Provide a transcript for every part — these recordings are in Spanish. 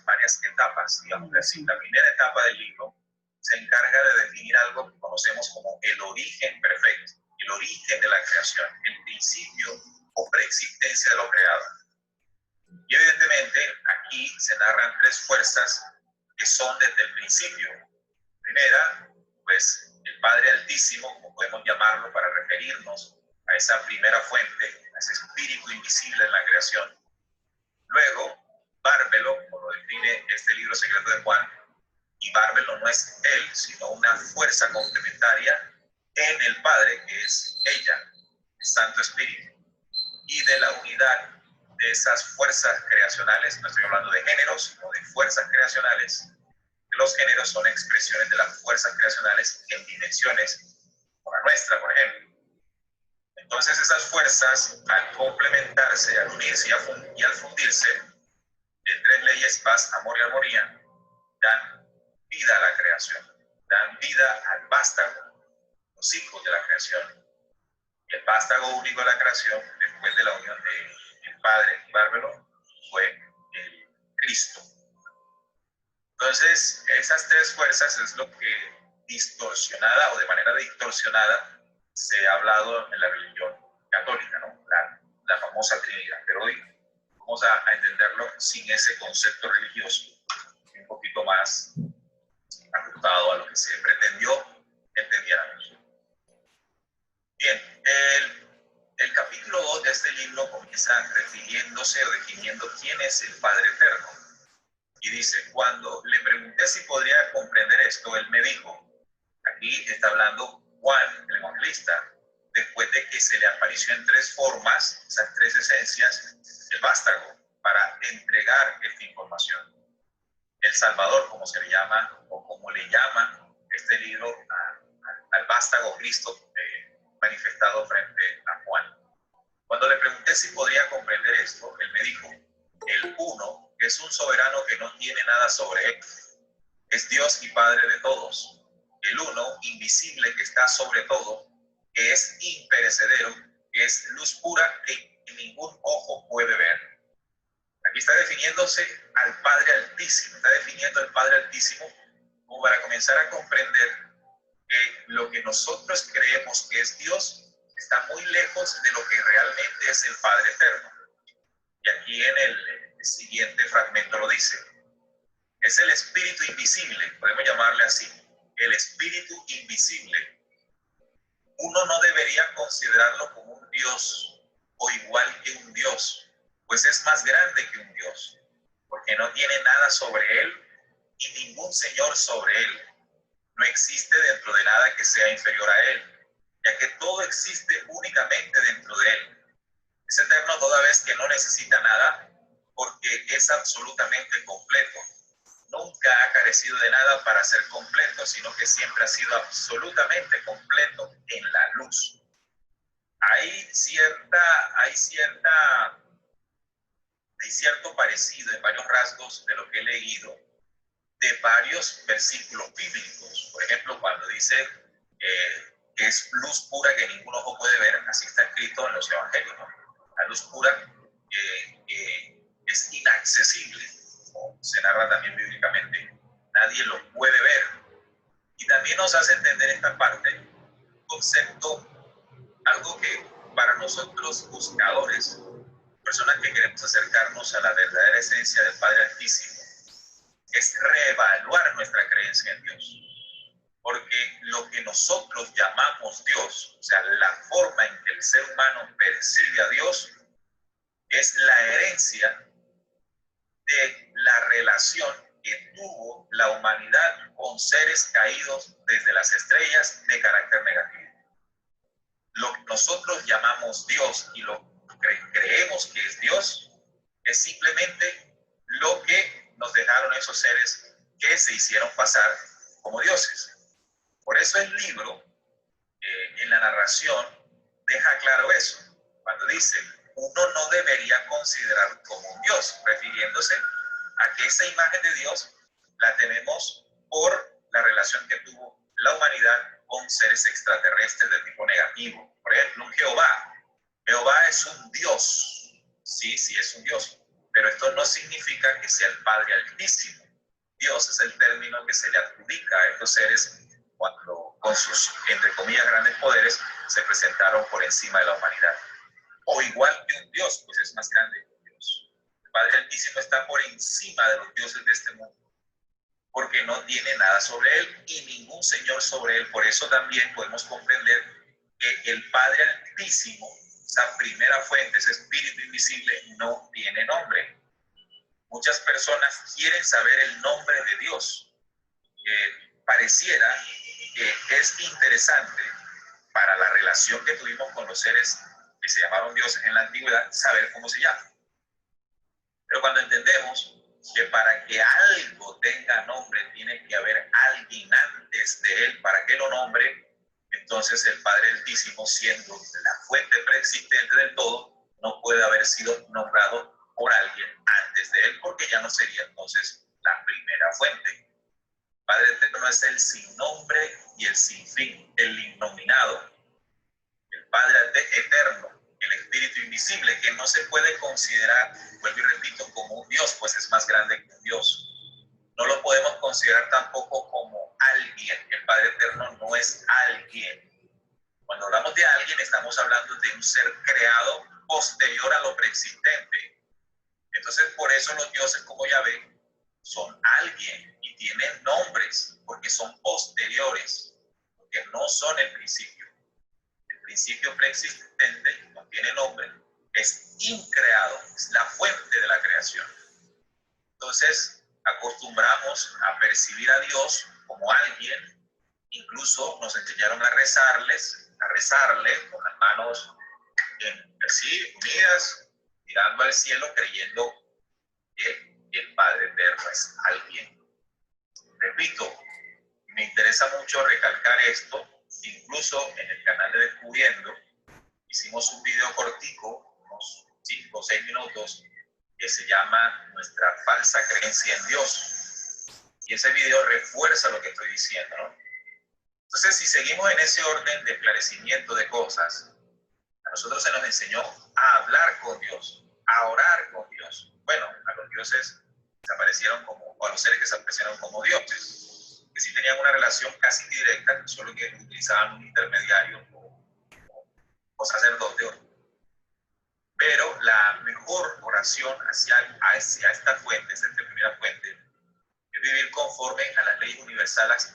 varias etapas, digamos así. La primera etapa del libro se encarga de definir algo que conocemos como el origen perfecto, el origen de la creación, el principio o preexistencia de lo creado. Y evidentemente aquí se narran tres fuerzas que son desde el principio. Primera, pues el Padre Altísimo, como podemos llamarlo para referirnos a esa primera fuente, a ese espíritu invisible en la creación. Luego, Bárbelo, como lo define este libro secreto de Juan, y Bárbelo no es él, sino una fuerza complementaria en el Padre, que es ella, el Santo Espíritu. Y de la unidad de esas fuerzas creacionales, no estoy hablando de géneros, sino de fuerzas creacionales. Los géneros son expresiones de las fuerzas creacionales en dimensiones, como la nuestra, por ejemplo. Entonces esas fuerzas, al complementarse, al unirse y al fundirse, en tres leyes, paz, amor y armonía, dan vida a la creación, dan vida al vástago, los hijos de la creación. Y el vástago único de la creación, después de la unión del Padre y Bárbelo, fue el Cristo. Entonces, esas tres fuerzas es lo que distorsionada o de manera distorsionada se ha hablado en la religión católica, ¿no? La famosa Trinidad. Pero hoy vamos a entenderlo sin ese concepto religioso, un poquito más ajustado a lo que se pretendió entendiéramos. Bien, el capítulo 2 de este libro comienza refiriéndose o definiendo quién es el Padre Eterno. Y dice, cuando le pregunté si podría comprender esto, él me dijo, aquí está hablando Juan, el evangelista, después de que se le apareció en tres formas, esas tres esencias, el vástago, para entregar esta información. El Salvador, como se le llama, o como le llama este libro al vástago Cristo manifestado frente a Juan. Cuando le pregunté si podría comprender esto, él me dijo, el uno, que es un soberano que no tiene nada sobre él, es Dios y Padre de todos. El uno, invisible, que está sobre todo, que es imperecedero, que es luz pura que ningún ojo puede ver. Aquí está definiéndose al Padre Altísimo, está definiendo al Padre Altísimo como para comenzar a comprender que lo que nosotros creemos que es Dios está muy lejos de lo que realmente es el Padre Eterno. Y aquí en el siguiente fragmento lo dice. Es el Espíritu invisible, podemos llamarle así, el Espíritu invisible. Uno no debería considerarlo como un Dios o igual que un Dios, pues es más grande que un Dios, porque no tiene nada sobre él y ningún Señor sobre él. No existe dentro de nada que sea inferior a él, ya que todo existe únicamente dentro de él. Es eterno toda vez que no necesita nada, porque es absolutamente completo. Nunca ha carecido de nada para ser completo, sino que siempre ha sido absolutamente completo en la luz. Hay cierto parecido en varios rasgos de lo que he leído de varios versículos bíblicos. Por ejemplo, cuando dice que es luz pura que ningún ojo puede ver, así está escrito en los evangelios, ¿no? La luz pura es inaccesible, como se narra también bíblicamente, nadie lo puede ver. Y también nos hace entender esta parte, un concepto, algo que para nosotros buscadores, personas que queremos acercarnos a la verdadera esencia del Padre Altísimo, es reevaluar nuestra creencia en Dios. Porque lo que nosotros llamamos Dios, o sea, la forma en que el ser humano percibe a Dios, es la herencia de la relación que tuvo la humanidad con seres caídos desde las estrellas de carácter negativo. Lo que nosotros llamamos Dios y lo que creemos que es Dios es simplemente lo que nos dejaron esos seres que se hicieron pasar como dioses. Por eso el libro, en la narración, deja claro eso. Cuando dice, uno no debería considerar como un Dios, refiriéndose a que esa imagen de Dios la tenemos por la relación que tuvo la humanidad con seres extraterrestres de tipo negativo. Por ejemplo, un Jehová. Jehová es un Dios. Sí, es un Dios. Pero esto no significa que sea el Padre Altísimo. Dios es el término que se le adjudica a estos seres cuando con sus, entre comillas, grandes poderes se presentaron por encima de la humanidad. O igual que un Dios, pues es más grande que un Dios. El Padre Altísimo está por encima de los dioses de este mundo, porque no tiene nada sobre él y ningún Señor sobre él. Por eso también podemos comprender que el Padre Altísimo, esa primera fuente, ese espíritu invisible, no tiene nombre. Muchas personas quieren saber el nombre de Dios. Pareciera que es interesante para la relación que tuvimos con los seres que se llamaron dioses en la antigüedad, saber cómo se llama. Pero cuando entendemos que para que algo tenga nombre tiene que haber alguien antes de él para que lo nombre, entonces el Padre Altísimo, siendo la fuente preexistente del todo, no puede haber sido nombrado por alguien antes de él, porque ya no sería entonces la primera fuente. Padre Eterno es el sin nombre y el sin fin, el innominado. El Padre Eterno, el Espíritu invisible, que no se puede considerar, vuelvo y repito, como un Dios, pues es más grande que un Dios. No lo podemos considerar tampoco como alguien. El Padre Eterno no es alguien. Cuando hablamos de alguien, estamos hablando de un ser creado posterior a lo preexistente. Entonces, por eso los dioses, como ya ven, son alguien y tienen nombres, porque son posteriores, porque no son el principio. El principio preexistente no tiene nombre, es increado, es la fuente de la creación. Entonces, acostumbramos a percibir a Dios como alguien, incluso nos enseñaron a rezarle con las manos así, unidas, mirando al cielo, creyendo que el Padre Eterno es alguien. Repito, me interesa mucho recalcar esto. Incluso en el canal de Descubriendo hicimos un video cortico, unos 5 o 6 minutos, que se llama Nuestra falsa creencia en Dios. Y ese video refuerza lo que estoy diciendo, ¿no? Entonces, si seguimos en ese orden de esclarecimiento de cosas, a nosotros se nos enseñó a hablar con Dios, a orar con Dios. Bueno, a los dioses desaparecieron como, o a los seres que desaparecieron como dioses, que sí tenían una relación casi directa, solo que utilizaban un intermediario o sacerdote. Pero la mejor oración hacia esta fuente, esta primera fuente, es vivir conforme a las leyes universales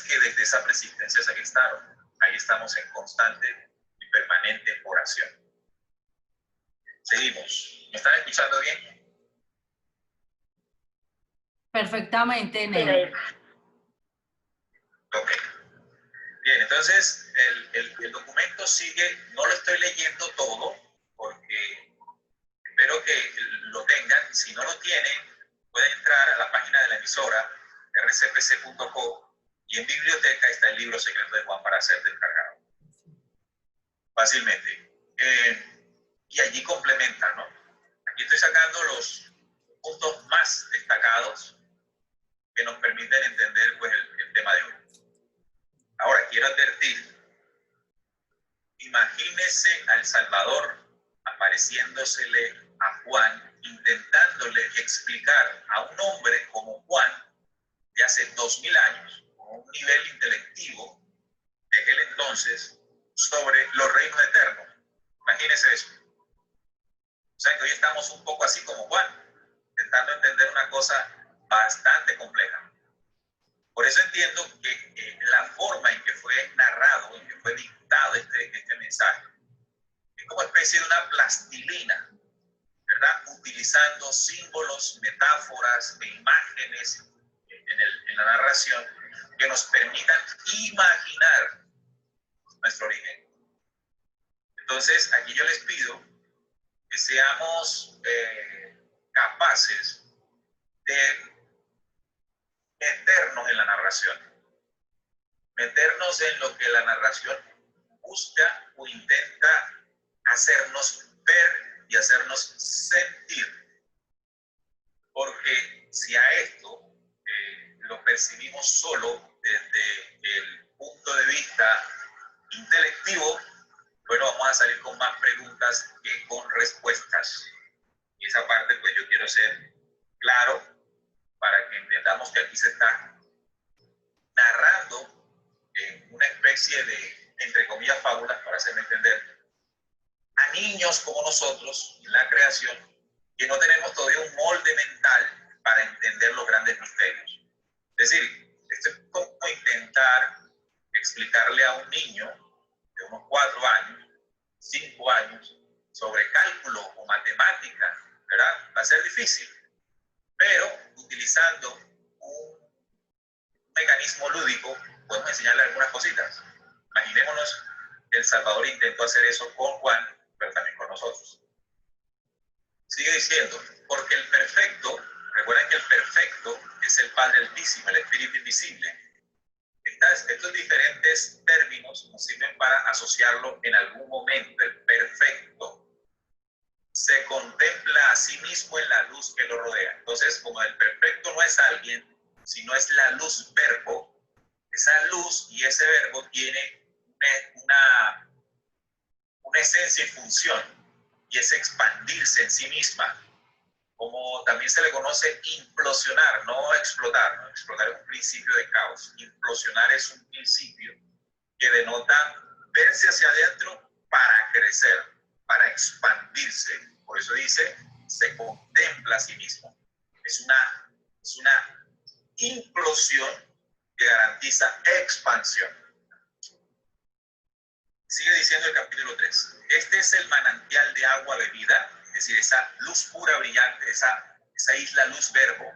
que desde esa preexistencia se gestaron. Ahí estamos en constante y permanente oración. Seguimos. ¿Me están escuchando bien? Perfectamente, Ney. Ok. Bien, entonces el documento sigue, no lo estoy leyendo todo, porque espero que lo tengan. Si no lo tienen, pueden entrar a la página de la emisora, rcpc.co, y en biblioteca está el libro secreto de Juan para ser descargado. Fácilmente. Y allí complementan, ¿no? Aquí estoy sacando los puntos más destacados que nos permiten entender, pues, el tema de hoy. Ahora, quiero advertir, imagínese al Salvador apareciéndosele a Juan, intentándole explicar a un hombre como Juan, de hace 2000 años, con un nivel intelectivo de aquel entonces, sobre los reinos eternos. Imagínese eso. O sea que hoy estamos un poco así como Juan, intentando entender una cosa bastante compleja. Por eso entiendo que la forma en que fue narrado, en que fue dictado este mensaje, es como especie de una plastilina, ¿verdad? Utilizando símbolos, metáforas e imágenes en la narración que nos permitan imaginar nuestro origen. Entonces, aquí yo les pido que seamos capaces de meternos en la narración, meternos en lo que la narración busca o intenta hacernos ver y hacernos sentir. Porque si a esto lo percibimos solo desde el punto de vista intelectivo, bueno, vamos a salir con más preguntas que con respuestas. Y esa parte, pues yo quiero ser claro para que entendamos que aquí se está narrando en una especie de, entre comillas, fábulas, para hacerme entender, a niños como nosotros en la creación, que no tenemos todavía un molde mental para entender los grandes misterios. Es decir, esto es como intentar explicarle a un niño de unos 4 años, 5 años, sobre cálculo o matemática, ¿verdad? Va a ser difícil, pero utilizando un mecanismo lúdico podemos enseñarle algunas cositas. Imaginémonos que El Salvador intentó hacer eso con Juan, pero también con nosotros. Sigue diciendo, porque el perfecto, recuerden que el perfecto es el Padre Altísimo, el Espíritu Invisible. Estos diferentes términos nos sirven para asociarlo en algún momento. El perfecto se contempla a sí mismo en la luz que lo rodea. Entonces, como el perfecto no es alguien, sino es la luz verbo, esa luz y ese verbo tiene una esencia y función, y es expandirse en sí misma, como también se le conoce implosionar, no explotar. ¿No? Explotar es un principio de caos. Implosionar es un principio que denota verse hacia adentro para crecer, para expandirse. Por eso dice, se contempla a sí mismo. Es una implosión que garantiza expansión. Sigue diciendo el capítulo 3. Este es el manantial de agua bebida, es decir, esa luz pura brillante, esa isla luz verbo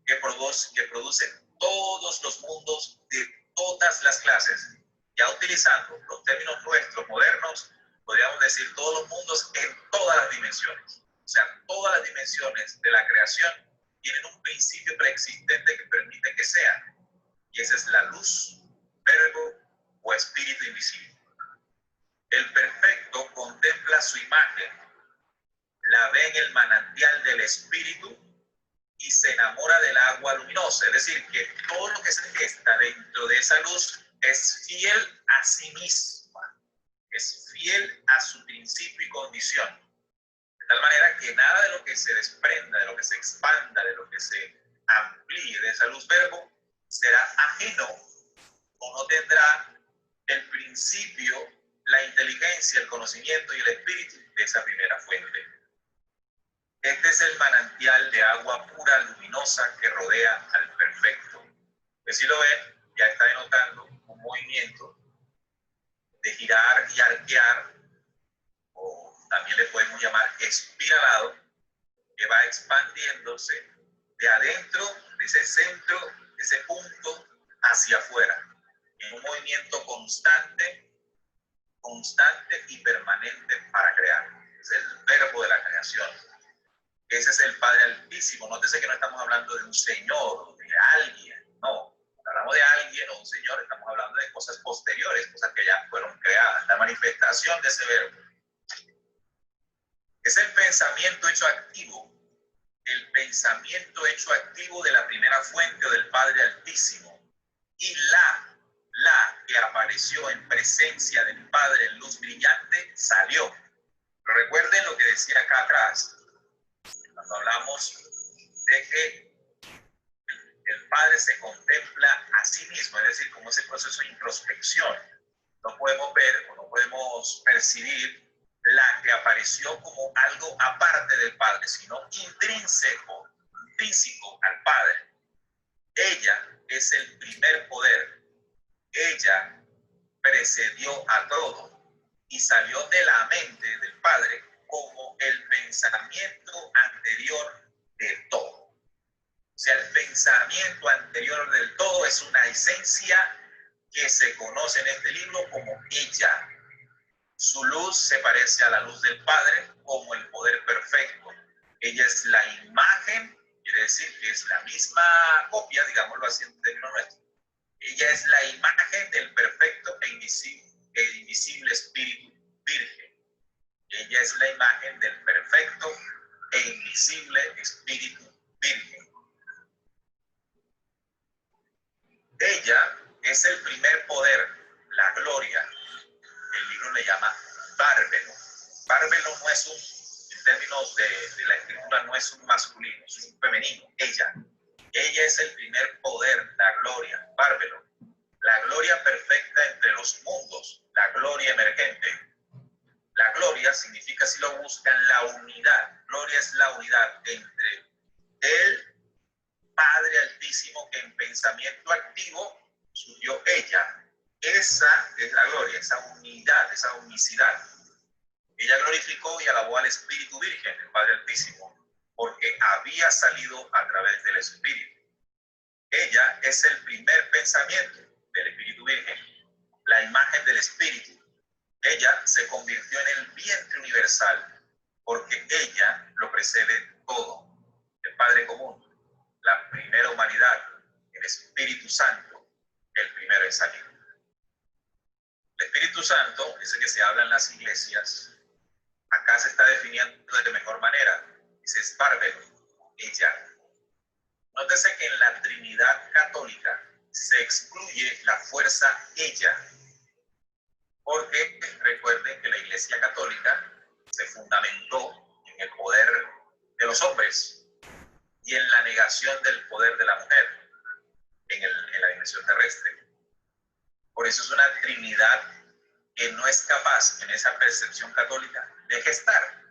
que produce todos los mundos de todas las clases. Ya utilizando los términos nuestros modernos, podríamos decir todos los mundos en todas las dimensiones. O sea, todas las dimensiones de la creación tienen un principio preexistente que permite que sean. Y esa es la luz, verbo o espíritu invisible. El perfecto contempla su imagen, la ve en el manantial del espíritu y se enamora del agua luminosa. Es decir, que todo lo que se gesta dentro de esa luz es fiel a sí misma, es fiel a su principio y condición. De tal manera que nada de lo que se desprenda, de lo que se expanda, de lo que se amplíe de esa luz verbo, será ajeno o no tendrá el principio, la inteligencia, el conocimiento y el espíritu de esa primera fuente. Este es el manantial de agua pura, luminosa, que rodea al perfecto. Pues si lo ven, ya está denotando un movimiento de girar y arquear, o también le podemos llamar espiralado, que va expandiéndose de adentro, de ese centro, de ese punto, hacia afuera, en un movimiento constante y permanente para crear. Es el verbo de la creación. Ese es el Padre Altísimo. Nótese que no estamos hablando de un señor, de alguien, no. Cuando hablamos de alguien o un señor, estamos hablando de cosas posteriores, cosas que ya fueron creadas, la manifestación de ese verbo. Es el pensamiento hecho activo, el pensamiento hecho activo de la primera fuente o del Padre Altísimo, y la que apareció en presencia del Padre en luz brillante salió. Pero recuerden lo que decía acá atrás, cuando hablamos de que el Padre se contempla a sí mismo, es decir, como ese proceso de introspección. No podemos ver o no podemos percibir la que apareció como algo aparte del Padre, sino intrínseco al Padre. Ella es el primer poder. Ella precedió a todo y salió de la mente del Padre como el pensamiento anterior de todo. O sea, el pensamiento anterior del todo es una esencia que se conoce en este libro como ella. Su luz se parece a la luz del Padre como el poder perfecto. Ella es la imagen, quiere decir que es la misma copia, digámoslo así en términos nuestros. Ella es la imagen del perfecto e invisible Espíritu Virgen. Ella es la imagen del perfecto e invisible Espíritu Virgen. Ella es el primer poder, la gloria. El libro le llama Bárbelo. Bárbelo no es un términos de la escritura no es un masculino, es un femenino, ella. Ella es el primer poder, la gloria, bárbaro. La gloria perfecta entre los mundos, la gloria emergente. La gloria significa, si lo buscan, la unidad. Gloria es la unidad entre el Padre Altísimo, que en pensamiento activo surgió ella. Esa es la gloria, esa unidad, esa unicidad. Ella glorificó y alabó al Espíritu Virgen, el Padre Altísimo, porque había salido a través del Espíritu. Ella es el primer pensamiento del Espíritu Virgen, la imagen del Espíritu. Ella se convirtió en el vientre universal, porque ella lo precede todo. El Padre común, la primera humanidad, el Espíritu Santo, el primero en salir. El Espíritu Santo, ese que se habla en las iglesias, acá se está definiendo de mejor manera. Dice es bárbaro, ella. Nótese que en la Trinidad católica se excluye la fuerza ella, porque recuerden que la Iglesia católica se fundamentó en el poder de los hombres y en la negación del poder de la mujer en la dimensión terrestre. Por eso es una Trinidad que no es capaz, en esa percepción católica, de gestar,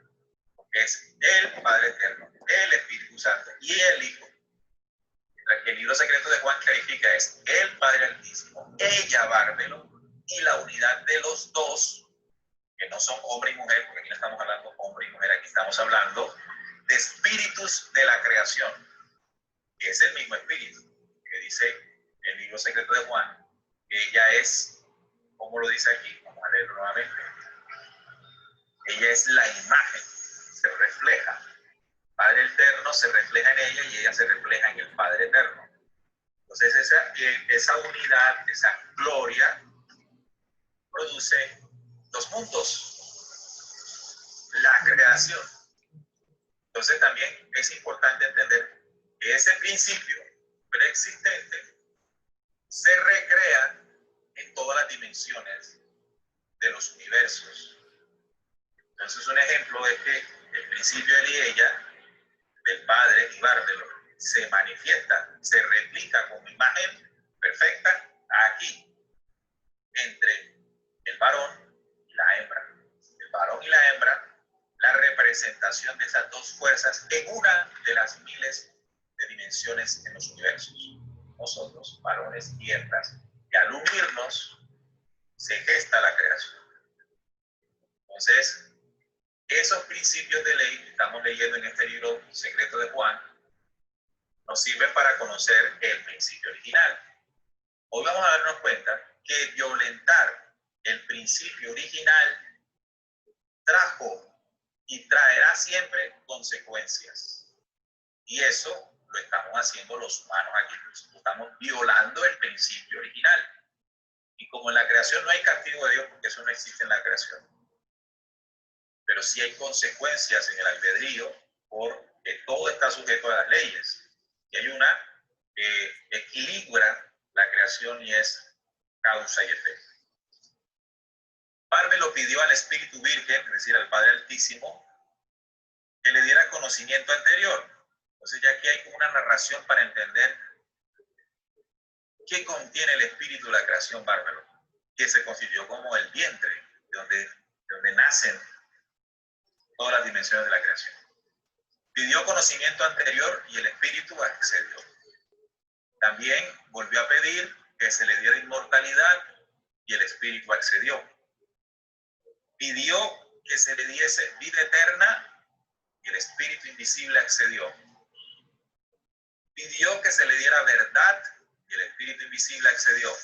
porque es el Padre Eterno, el Espíritu Santo y el Hijo. Mientras que el libro secreto de Juan clarifica es el Padre Altísimo, ella bárbaro, y la unidad de los dos, que no son hombre y mujer, porque aquí no estamos hablando hombre y mujer, aquí estamos hablando de espíritus de la creación, que es el mismo espíritu, que dice el libro secreto de Juan, que ella es, como lo dice aquí, vamos a leerlo nuevamente, ella es la imagen, se refleja. Padre Eterno se refleja en ella y ella se refleja en el Padre Eterno. Entonces esa unidad, esa gloria, produce los mundos, la creación. Entonces también es importante entender que ese principio preexistente se recrea en todas las dimensiones de los universos. Entonces un ejemplo es que el principio él y ella, del Padre y bárbaro, se manifiesta, se replica como imagen perfecta aquí, entre el varón y la hembra. El varón y la hembra, la representación de esas dos fuerzas en una de las miles de dimensiones en los universos. Nosotros, varones y hembras, y al unirnos se gesta la creación. Entonces, esos principios de ley que estamos leyendo en este libro secreto de Juan nos sirven para conocer el principio original. Hoy vamos a darnos cuenta que violentar el principio original trajo y traerá siempre consecuencias. Y eso lo estamos haciendo los humanos aquí. Estamos violando el principio original. Y como en la creación no hay castigo de Dios, porque eso no existe en la creación, pero sí hay consecuencias en el albedrío porque todo está sujeto a las leyes. Y hay una que equilibra la creación y es causa y efecto. Padre lo pidió al Espíritu Virgen, es decir, al Padre Altísimo, que le diera conocimiento anterior. Entonces ya aquí hay como una narración para entender qué contiene el espíritu de la creación bárbaro, que se constituyó como el vientre, de donde nacen todas las dimensiones de la creación. Pidió conocimiento anterior y el espíritu accedió. También volvió a pedir que se le diera inmortalidad y el espíritu accedió. Pidió que se le diese vida eterna y el espíritu invisible accedió. Pidió que se le diera verdad y el espíritu invisible accedió.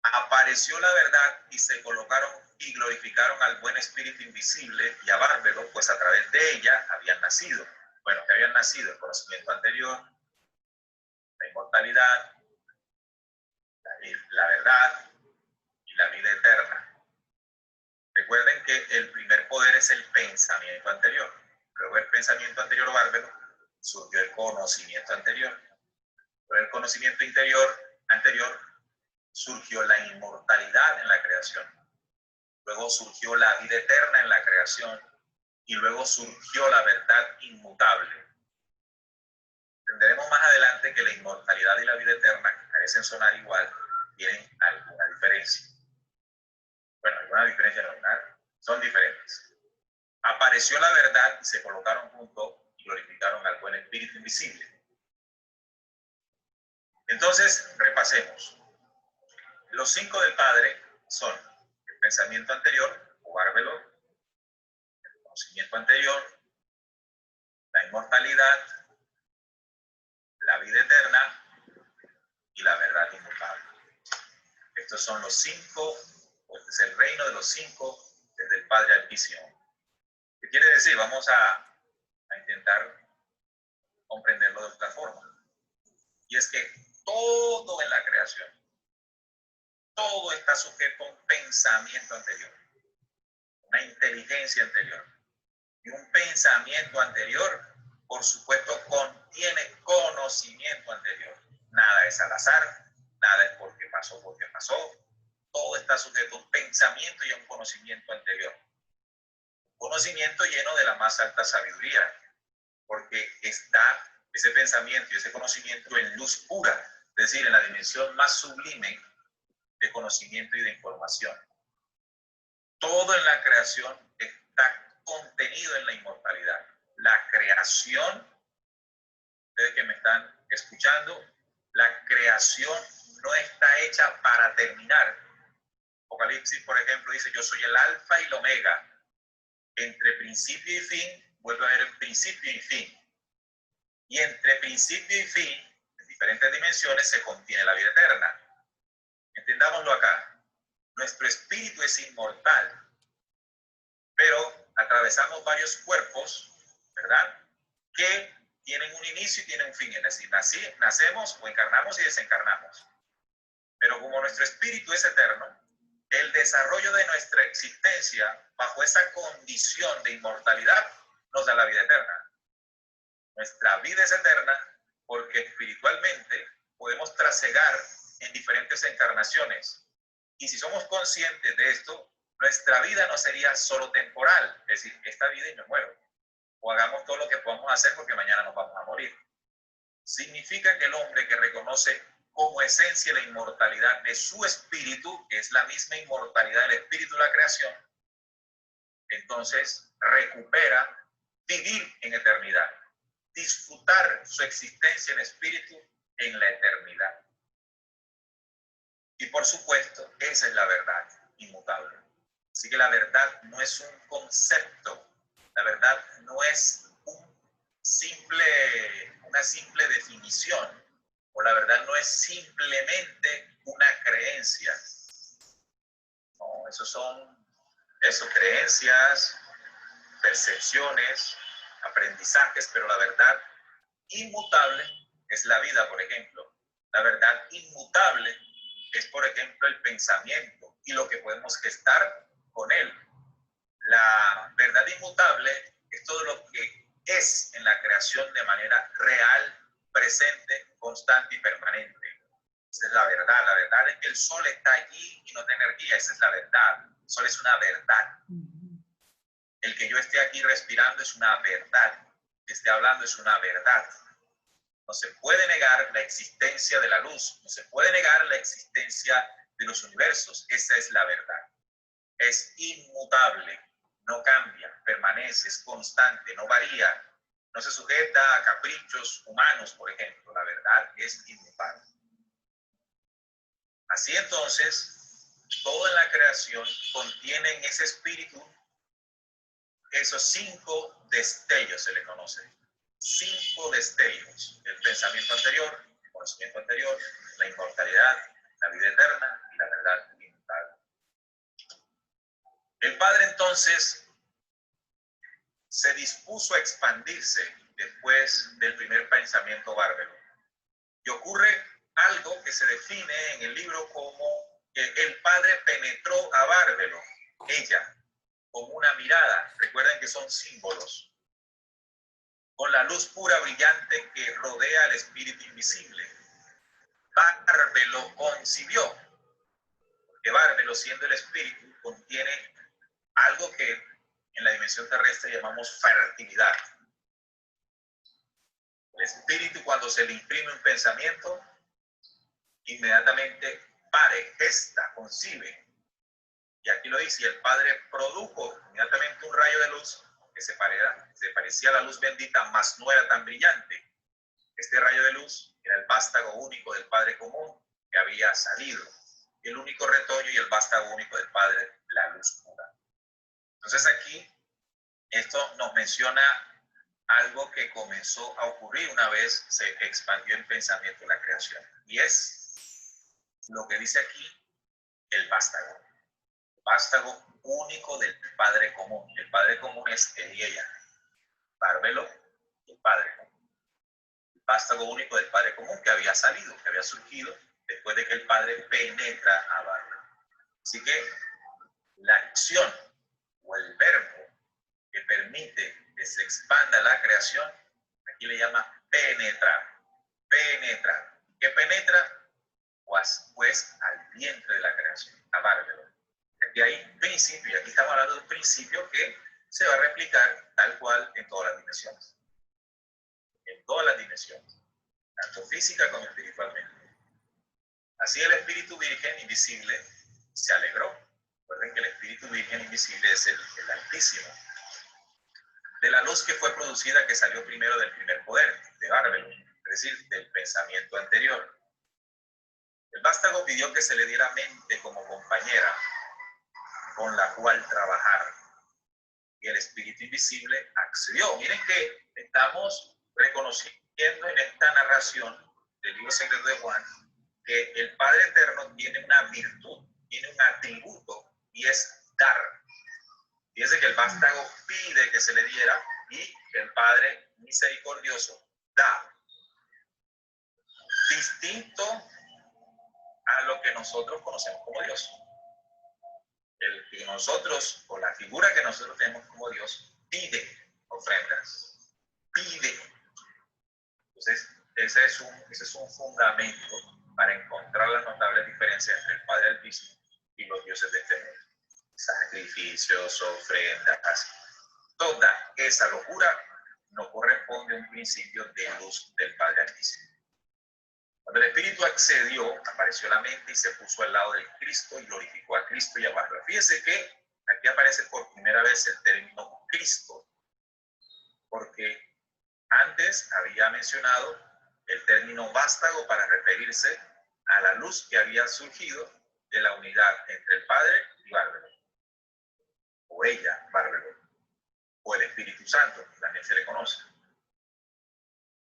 Apareció la verdad y se colocaron y glorificaron al buen espíritu invisible y a bárbaro, pues a través de ella habían nacido. Bueno, que habían nacido el conocimiento anterior, la inmortalidad, la verdad y la vida eterna. Recuerden que el primer poder es el pensamiento anterior. Luego el pensamiento anterior bárbaro surgió el conocimiento anterior. Pero el conocimiento anterior surgió la inmortalidad en la creación. Luego surgió la vida eterna en la creación. y luego surgió la verdad inmutable. Entenderemos más adelante que la inmortalidad y la vida eterna, que parecen sonar igual, tienen alguna diferencia. Bueno, alguna diferencia no, son diferentes. Apareció la verdad y se colocaron juntos y glorificaron al buen espíritu invisible. Entonces, repasemos. Los 5 del Padre son el pensamiento anterior, o bárbelo, el conocimiento anterior, la inmortalidad, la vida eterna y la verdad inmutable. Estos son los 5, este es el reino de los 5 desde el Padre Altísimo. ¿Qué quiere decir? Vamos a intentar comprenderlo de otra forma. Y es que todo en la creación, todo está sujeto a un pensamiento anterior, una inteligencia anterior. Y un pensamiento anterior, por supuesto, contiene conocimiento anterior. Nada es al azar, nada es porque pasó. Todo está sujeto a un pensamiento y a un conocimiento anterior. Conocimiento lleno de la más alta sabiduría, porque está ese pensamiento y ese conocimiento en luz pura, es decir, en la dimensión más sublime de conocimiento y de información. Todo en la creación está contenido en la inmortalidad. La creación, ustedes que me están escuchando, la creación no está hecha para terminar. Apocalipsis, por ejemplo, dice: yo soy el alfa y el omega. Entre principio y fin, vuelve a haber el principio y fin. Y entre principio y fin, en diferentes dimensiones, se contiene la vida eterna. Entendámoslo acá. Nuestro espíritu es inmortal, pero atravesamos varios cuerpos, ¿verdad?, que tienen un inicio y tienen un fin. Es decir, nacemos o encarnamos y desencarnamos. Pero como nuestro espíritu es eterno, el desarrollo de nuestra existencia bajo esa condición de inmortalidad nos da la vida eterna. Nuestra vida es eterna porque espiritualmente podemos trasegar en diferentes encarnaciones. Y si somos conscientes de esto, nuestra vida no sería solo temporal, es decir, esta vida y me muero. O hagamos todo lo que podamos hacer porque mañana nos vamos a morir. Significa que el hombre que reconoce como esencia la inmortalidad de su espíritu, que es la misma inmortalidad del espíritu de la creación, entonces recupera vivir en eternidad, disfrutar su existencia en espíritu en la eternidad. Y por supuesto, esa es la verdad inmutable. Así que la verdad no es un concepto, la verdad no es una simple definición, o la verdad no es simplemente una creencia. No, son creencias, percepciones, aprendizajes, pero la verdad inmutable es la vida, por ejemplo. La verdad inmutable es, por ejemplo, el pensamiento y lo que podemos gestar con él. La verdad inmutable es todo lo que es en la creación de manera real, presente, constante y permanente. Esa es la verdad. La verdad es que el sol está allí y no tiene energía. Esa es la verdad. El sol es una verdad. El que yo esté aquí respirando es una verdad. Que esté hablando es una verdad. No se puede negar la existencia de la luz. No se puede negar la existencia de los universos. Esa es la verdad. Es inmutable. No cambia, permanece, es constante, no varía, no se sujeta a caprichos humanos, por ejemplo. La verdad es inmutable. Así entonces, todo en la creación contiene en ese espíritu esos 5 destellos, se le conoce. 5 destellos: el pensamiento anterior, el conocimiento anterior, la inmortalidad, la vida eterna y la verdad inmutable. El Padre entonces se dispuso a expandirse después del primer pensamiento bárbaro. Y ocurre algo que se define en el libro como que el Padre penetró a Bárbelo, ella, como una mirada. Recuerden que son símbolos. Con la luz pura brillante que rodea al espíritu invisible. Bárbelo concibió. Porque Bárbelo, siendo el espíritu, contiene algo que en la dimensión terrestre llamamos fertilidad. El espíritu, cuando se le imprime un pensamiento, inmediatamente pare, gesta, concibe. Y aquí lo dice, y el Padre produjo inmediatamente un rayo de luz que se parecía a la luz bendita, mas no era tan brillante. Este rayo de luz era el vástago único del Padre común que había salido. El único retoño y el vástago único del Padre, la luz pura. Entonces aquí, esto nos menciona algo que comenzó a ocurrir una vez se expandió el pensamiento de la creación. Y es lo que dice aquí el vástago. El vástago único del Padre común. El Padre común es él y ella. Bárbelo, el Padre común. El vástago único del Padre común que había salido, que había surgido después de que el Padre penetra a Bárbelo. Así que la acción o el verbo que permite que se expanda la creación, aquí le llama penetrar. Penetrar. ¿Qué penetra? Pues al vientre de la creación, a Bárbelo. Aquí hay un principio, y aquí estamos hablando de un principio que se va a replicar tal cual en todas las dimensiones. En todas las dimensiones, tanto física como espiritualmente. Así el Espíritu Virgen invisible se alegró. Recuerden que el Espíritu Virgen invisible es el Altísimo. De la luz que fue producida, que salió primero del primer poder, de Bárbelo, es decir, del pensamiento anterior. El vástago pidió que se le diera mente como compañera con la cual trabajar. Y el Espíritu invisible accedió. Miren que estamos reconociendo en esta narración del libro secreto de Juan que el Padre Eterno tiene una virtud, tiene un atributo, y es dar. Fíjense que el vástago pide que se le diera y el Padre misericordioso da. Distinto a lo que nosotros conocemos como Dios. El que nosotros, o la figura que nosotros tenemos como Dios, pide ofrendas. Pide. Entonces, ese es un fundamento para encontrar las notables diferencias entre el Padre Altísimo y los dioses de este mundo. Sacrificios, ofrendas, toda esa locura no corresponde a un principio de luz del Padre Altísimo. Cuando el Espíritu accedió, apareció la mente y se puso al lado del Cristo y glorificó a Cristo y a Bárbaro. Fíjense que aquí aparece por primera vez el término Cristo, porque antes había mencionado el término vástago para referirse a la luz que había surgido de la unidad entre el Padre y Bárbaro. O ella, Bárbaro, o el Espíritu Santo, también se le conoce.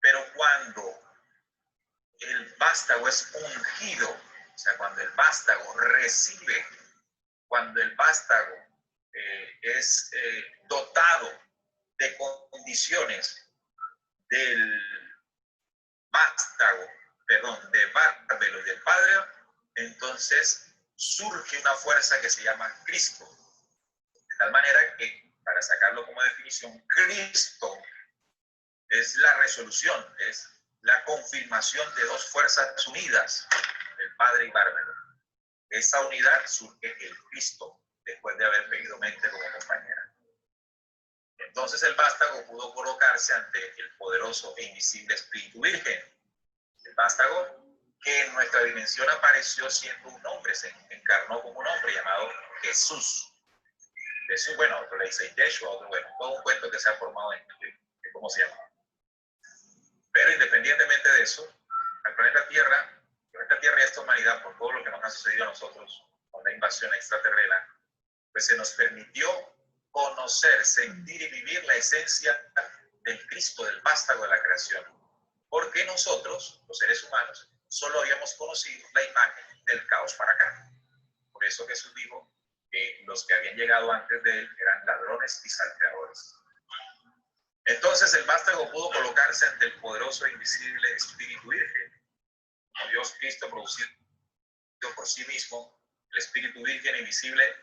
Pero cuando el vástago es ungido, o sea, cuando el vástago recibe, cuando el vástago es dotado de condiciones del vástago, perdón, de Bárbaro y del Padre, entonces surge una fuerza que se llama Cristo. De tal manera que, para sacarlo como definición, Cristo es la resolución, es la confirmación de dos fuerzas unidas, el Padre y Bárbaro. De esa unidad surge el Cristo, después de haber pedido mente como compañera. Entonces el vástago pudo colocarse ante el poderoso e invisible Espíritu Virgen. El vástago, que en nuestra dimensión apareció siendo un hombre, se encarnó como un hombre llamado Jesús. Jesús, bueno, otro le dice Yeshua, otro, bueno, todo un cuento que se ha formado en cómo se llama. Pero independientemente de eso, al planeta Tierra y a esta humanidad, por todo lo que nos ha sucedido a nosotros con la invasión extraterrena, pues se nos permitió conocer, sentir y vivir la esencia del Cristo, del vástago de la creación. Porque nosotros, los seres humanos, solo habíamos conocido la imagen del caos para acá. Por eso Jesús dijo que los que habían llegado antes de él eran ladrones y salteadores. Entonces el vástago pudo colocarse ante el poderoso e invisible Espíritu Virgen. Como Dios Cristo producido por sí mismo, el Espíritu Virgen invisible.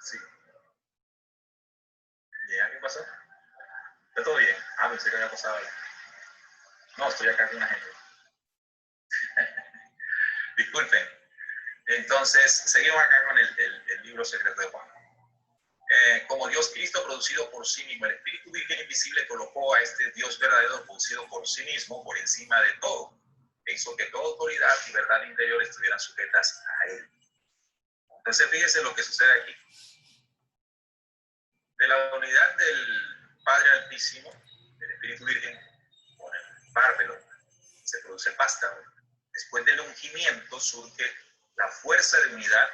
Sí. ¿Ya qué pasó? ¿Está todo bien? Ah, pensé que había pasado algo. No, estoy acá con una gente. Disculpen. Entonces, seguimos acá con el libro libro secreto de Juan. Como Dios Cristo producido por sí mismo, el Espíritu Virgen Invisible colocó a este Dios verdadero producido por sí mismo por encima de todo, e hizo que toda autoridad y verdad interior estuvieran sujetas a él. Entonces fíjese lo que sucede aquí. De la unidad del Padre Altísimo, del Espíritu Virgen, con el bárbaro, se produce el vástago. Después del ungimiento surge la fuerza de unidad,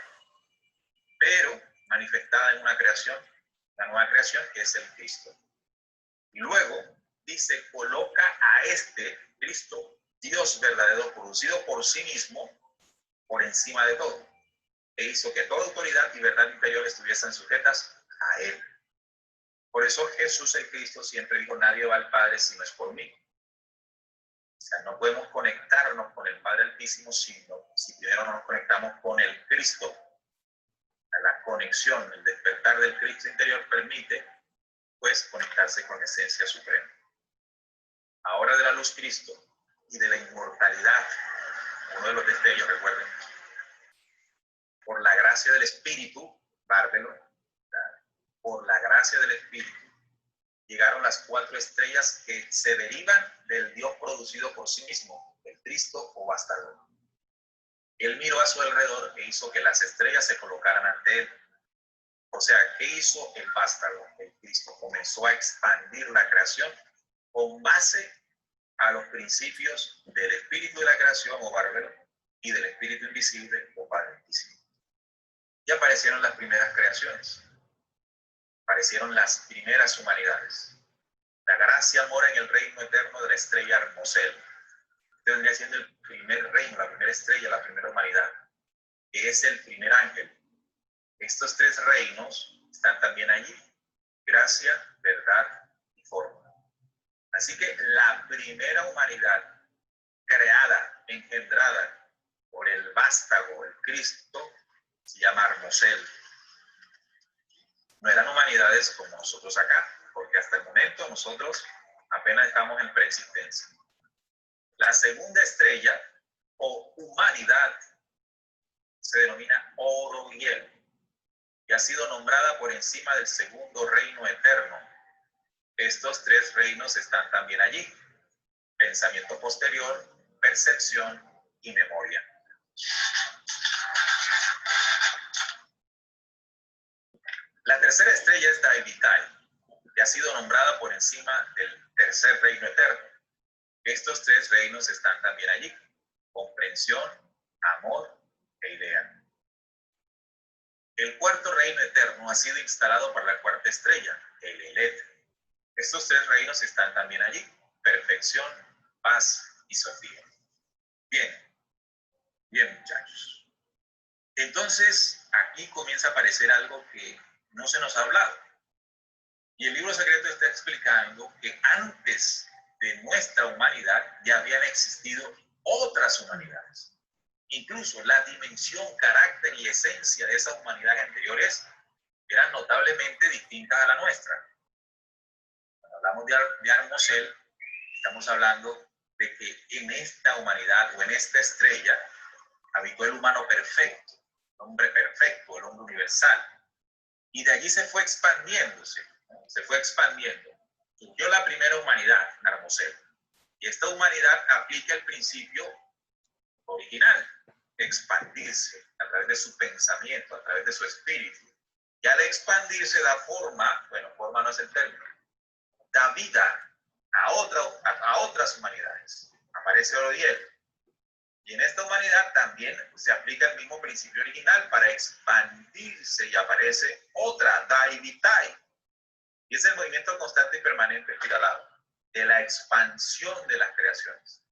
pero manifestada en una creación, la nueva creación que es el Cristo. Y luego dice, coloca a este Cristo, Dios verdadero, producido por sí mismo, por encima de todo, e hizo que toda autoridad y verdad interior estuviesen sujetas a él. Por eso Jesús el Cristo siempre dijo, nadie va al Padre si no es por mí. O sea, no podemos conectarnos con el Padre Altísimo si primero no nos conectamos con el Cristo. La conexión, el despertar del Cristo interior permite, pues, conectarse con la esencia suprema. Ahora de la luz Cristo y de la inmortalidad, uno de los destellos, recuerden, por la gracia del Espíritu, bárbelo, por la gracia del Espíritu, llegaron las 4 estrellas que se derivan del Dios producido por sí mismo, el Cristo o bastardo. Él miró a su alrededor e hizo que las estrellas se colocaran ante él. O sea, ¿qué hizo el vástago? El Cristo comenzó a expandir la creación con base a los principios del espíritu de la creación o bárbaro y del espíritu invisible o Padre Altísimo. Y aparecieron las primeras creaciones. Aparecieron las primeras humanidades. La gracia mora en el reino eterno de la estrella Hermosel. Este vendría siendo el primer reino, la primera estrella, la primera humanidad, que es el primer ángel. Estos 3 reinos están también allí: gracia, verdad y forma. Así que la primera humanidad creada, engendrada por el vástago, el Cristo, se llama Hermosel. No eran humanidades como nosotros acá, porque hasta el momento nosotros apenas estamos en preexistencia. La segunda estrella o humanidad se denomina Orogiel y ha sido nombrada por encima del segundo reino eterno. Estos 3 reinos están también allí: pensamiento posterior, percepción y memoria. La tercera estrella es Daivitae, que ha sido nombrada por encima del tercer reino eterno. Estos 3 reinos están también allí: comprensión, amor e idea. El cuarto reino eterno ha sido instalado por la cuarta estrella, el Elet. Estos 3 reinos están también allí: perfección, paz y sofía. Bien muchachos. Entonces, aquí comienza a aparecer algo que no se nos ha hablado. Y el libro secreto está explicando que antes de nuestra humanidad ya habían existido otras humanidades. Incluso la dimensión, carácter y esencia de esas humanidades anteriores eran notablemente distintas a la nuestra. Cuando hablamos de Hermosel, estamos hablando de que en esta humanidad o en esta estrella habitó el humano perfecto, el hombre perfecto, el hombre universal. Y de allí se fue expandiéndose, ¿no? Se fue expandiendo. Surgió la primera humanidad, Hermosel. Y esta humanidad aplica el principio original: expandirse a través de su pensamiento, a través de su espíritu. Y al expandirse da forma, bueno, forma no es el término, da vida a otras humanidades. Aparece Orogiel. Y en esta humanidad también se aplica el mismo principio original para expandirse y aparece otra, Daivitae. Y es el movimiento constante y permanente espiralado de la expansión de las creaciones.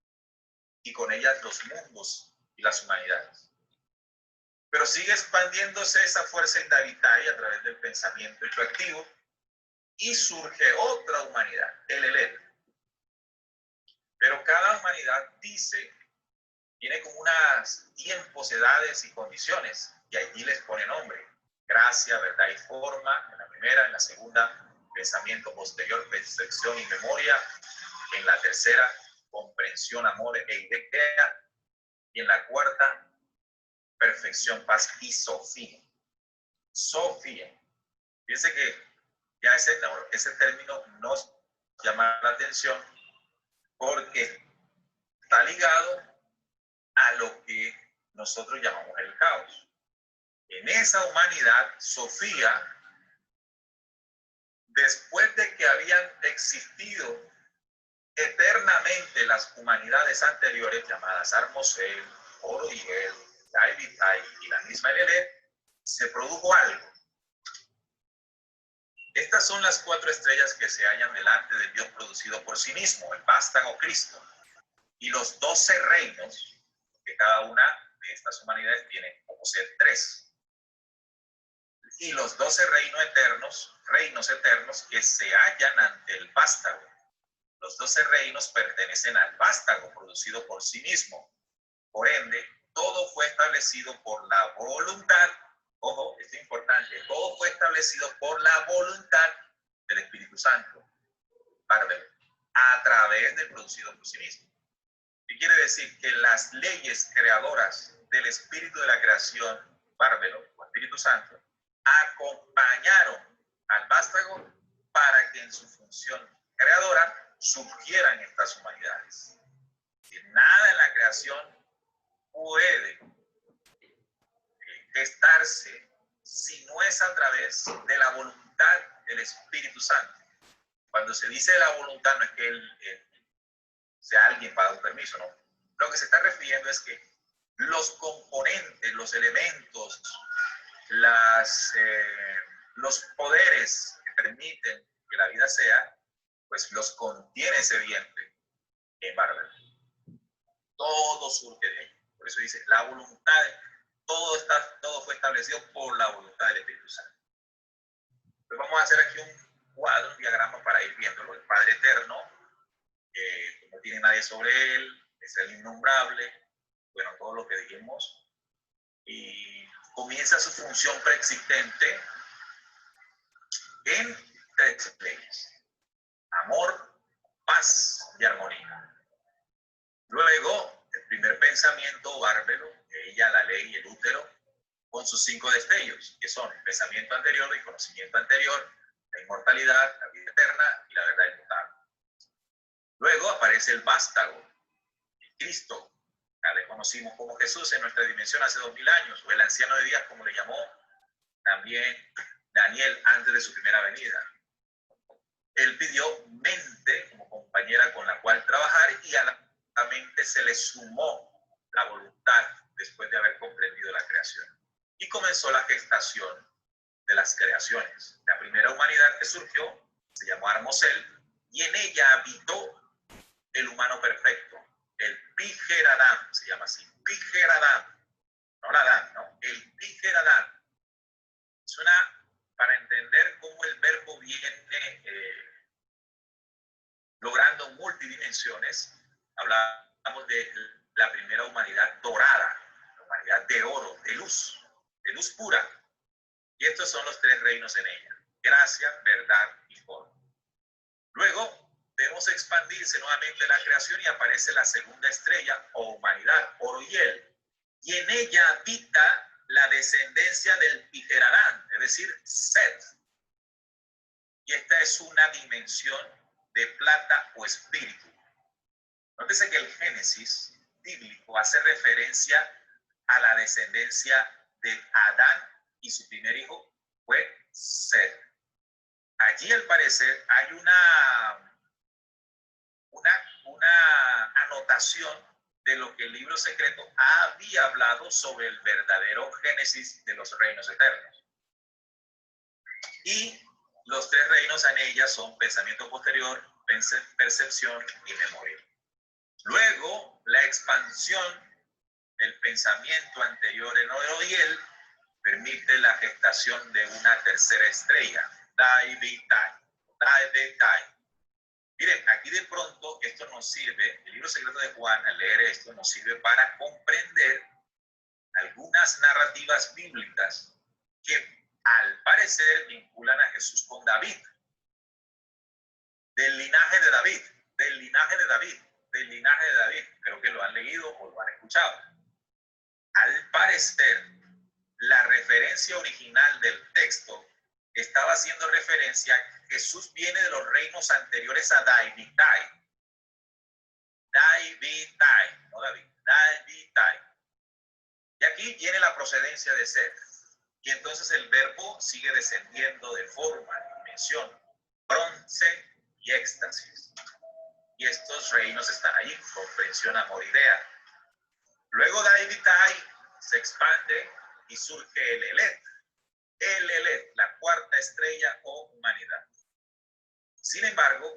Y con ellas los mundos y las humanidades. Pero sigue expandiéndose esa fuerza en Daivitae a través del pensamiento hecho activo y surge otra humanidad, el Elet. Pero cada humanidad tiene como unas tiempos, edades y condiciones, y allí les pone nombre: gracia, verdad y forma en la primera; en la segunda, pensamiento posterior, percepción y memoria; en la tercera, comprensión, amor e idea; y en la cuarta, perfección, paz y sofía. O Sofía. Fíjense que ya ese término nos llama la atención porque está ligado a lo que nosotros llamamos el caos. En esa humanidad, Sofía, después de que habían existido eternamente las humanidades anteriores llamadas Armosel, Oroyel, Daibitai y la misma Elelet, se produjo algo. Estas son las 4 estrellas que se hallan delante del Dios producido por sí mismo, el vástago Cristo, y los 12 reinos, que cada una de estas humanidades tiene como ser 3. Y los 12 reinos eternos que se hallan ante el vástago. Los 12 reinos pertenecen al vástago producido por sí mismo. Por ende, todo fue establecido por la voluntad, ojo, esto es importante, todo fue establecido por la voluntad del Espíritu Santo, a través del producido por sí mismo. ¿Qué quiere decir? Que las leyes creadoras del Espíritu de la creación, Bárbaro, o Espíritu Santo, acompañaron al vástago para que en su función creadora surgieran estas humanidades. Y nada en la creación puede gestarse si no es a través de la voluntad del Espíritu Santo. Cuando se dice la voluntad, no es que él sea alguien para dar un permiso, no. Lo que se está refiriendo es que los componentes, los elementos, los poderes que permiten que la vida sea, pues los contiene ese vientre en Bárbaro. Todo surge de ahí. Por eso dice, la voluntad, todo fue establecido por la voluntad del Espíritu Santo. Pues vamos a hacer aquí un cuadro, un diagrama para ir viéndolo. El Padre Eterno, no tiene nadie sobre él, es el innombrable, bueno, todo lo que dijimos, y comienza su función preexistente en 3 leyes: amor, paz y armonía. Luego, el primer pensamiento bárbaro, ella, la ley y el útero, con sus 5 destellos, que son el pensamiento anterior, el conocimiento anterior, la inmortalidad, la vida eterna y la verdad inmutable. Luego aparece el vástago, el Cristo, ya le conocimos como Jesús en nuestra dimensión hace 2000 años, o el anciano de días, como le llamó también Daniel antes de su primera venida. Él pidió mente como compañera con la cual trabajar, y a la mente se le sumó la voluntad después de haber comprendido la creación. Y comenzó la gestación de las creaciones. La primera humanidad que surgió se llamó Armosel, y en ella habitó el humano perfecto, el Pijeradán, se llama así, Pijeradán, no la Dan, no, el Pijeradán. Es para entender cómo el verbo viene logrando multidimensiones, hablamos de la primera humanidad dorada, la humanidad de oro, de luz pura. Y estos son los 3 reinos en ella: gracia, verdad y forma. Luego debemos expandirse nuevamente la creación y aparece la segunda estrella o humanidad, Oroyel, y en ella habita la descendencia del Pijerarán, es decir, Set. Y esta es una dimensión de plata o espíritu. Nótese que el Génesis bíblico hace referencia a la descendencia de Adán, y su primer hijo fue Set. Allí, al parecer, hay una anotación de lo que el libro secreto había hablado sobre el verdadero génesis de los reinos eternos. Y los 3 reinos en ella son pensamiento posterior, percepción y memoria. Luego, la expansión del pensamiento anterior en Oroyel permite la gestación de una tercera estrella, Daibitai. Miren, aquí de pronto esto nos sirve, el libro secreto de Juan, al leer esto, nos sirve para comprender algunas narrativas bíblicas que al parecer vinculan a Jesús con David. Del linaje de David. Creo que lo han leído o lo han escuchado. Al parecer, la referencia original del texto estaba haciendo referencia a que Jesús viene de los reinos anteriores a Davidai. Davidai, no David, Davidai. Y aquí viene la procedencia de ser. Y entonces el verbo sigue descendiendo de forma, dimensión, bronce y éxtasis. Y estos reinos están allí, comprensión, amor, idea. Luego Davidai se expande y surge el Elet, la cuarta estrella o humanidad. Sin embargo,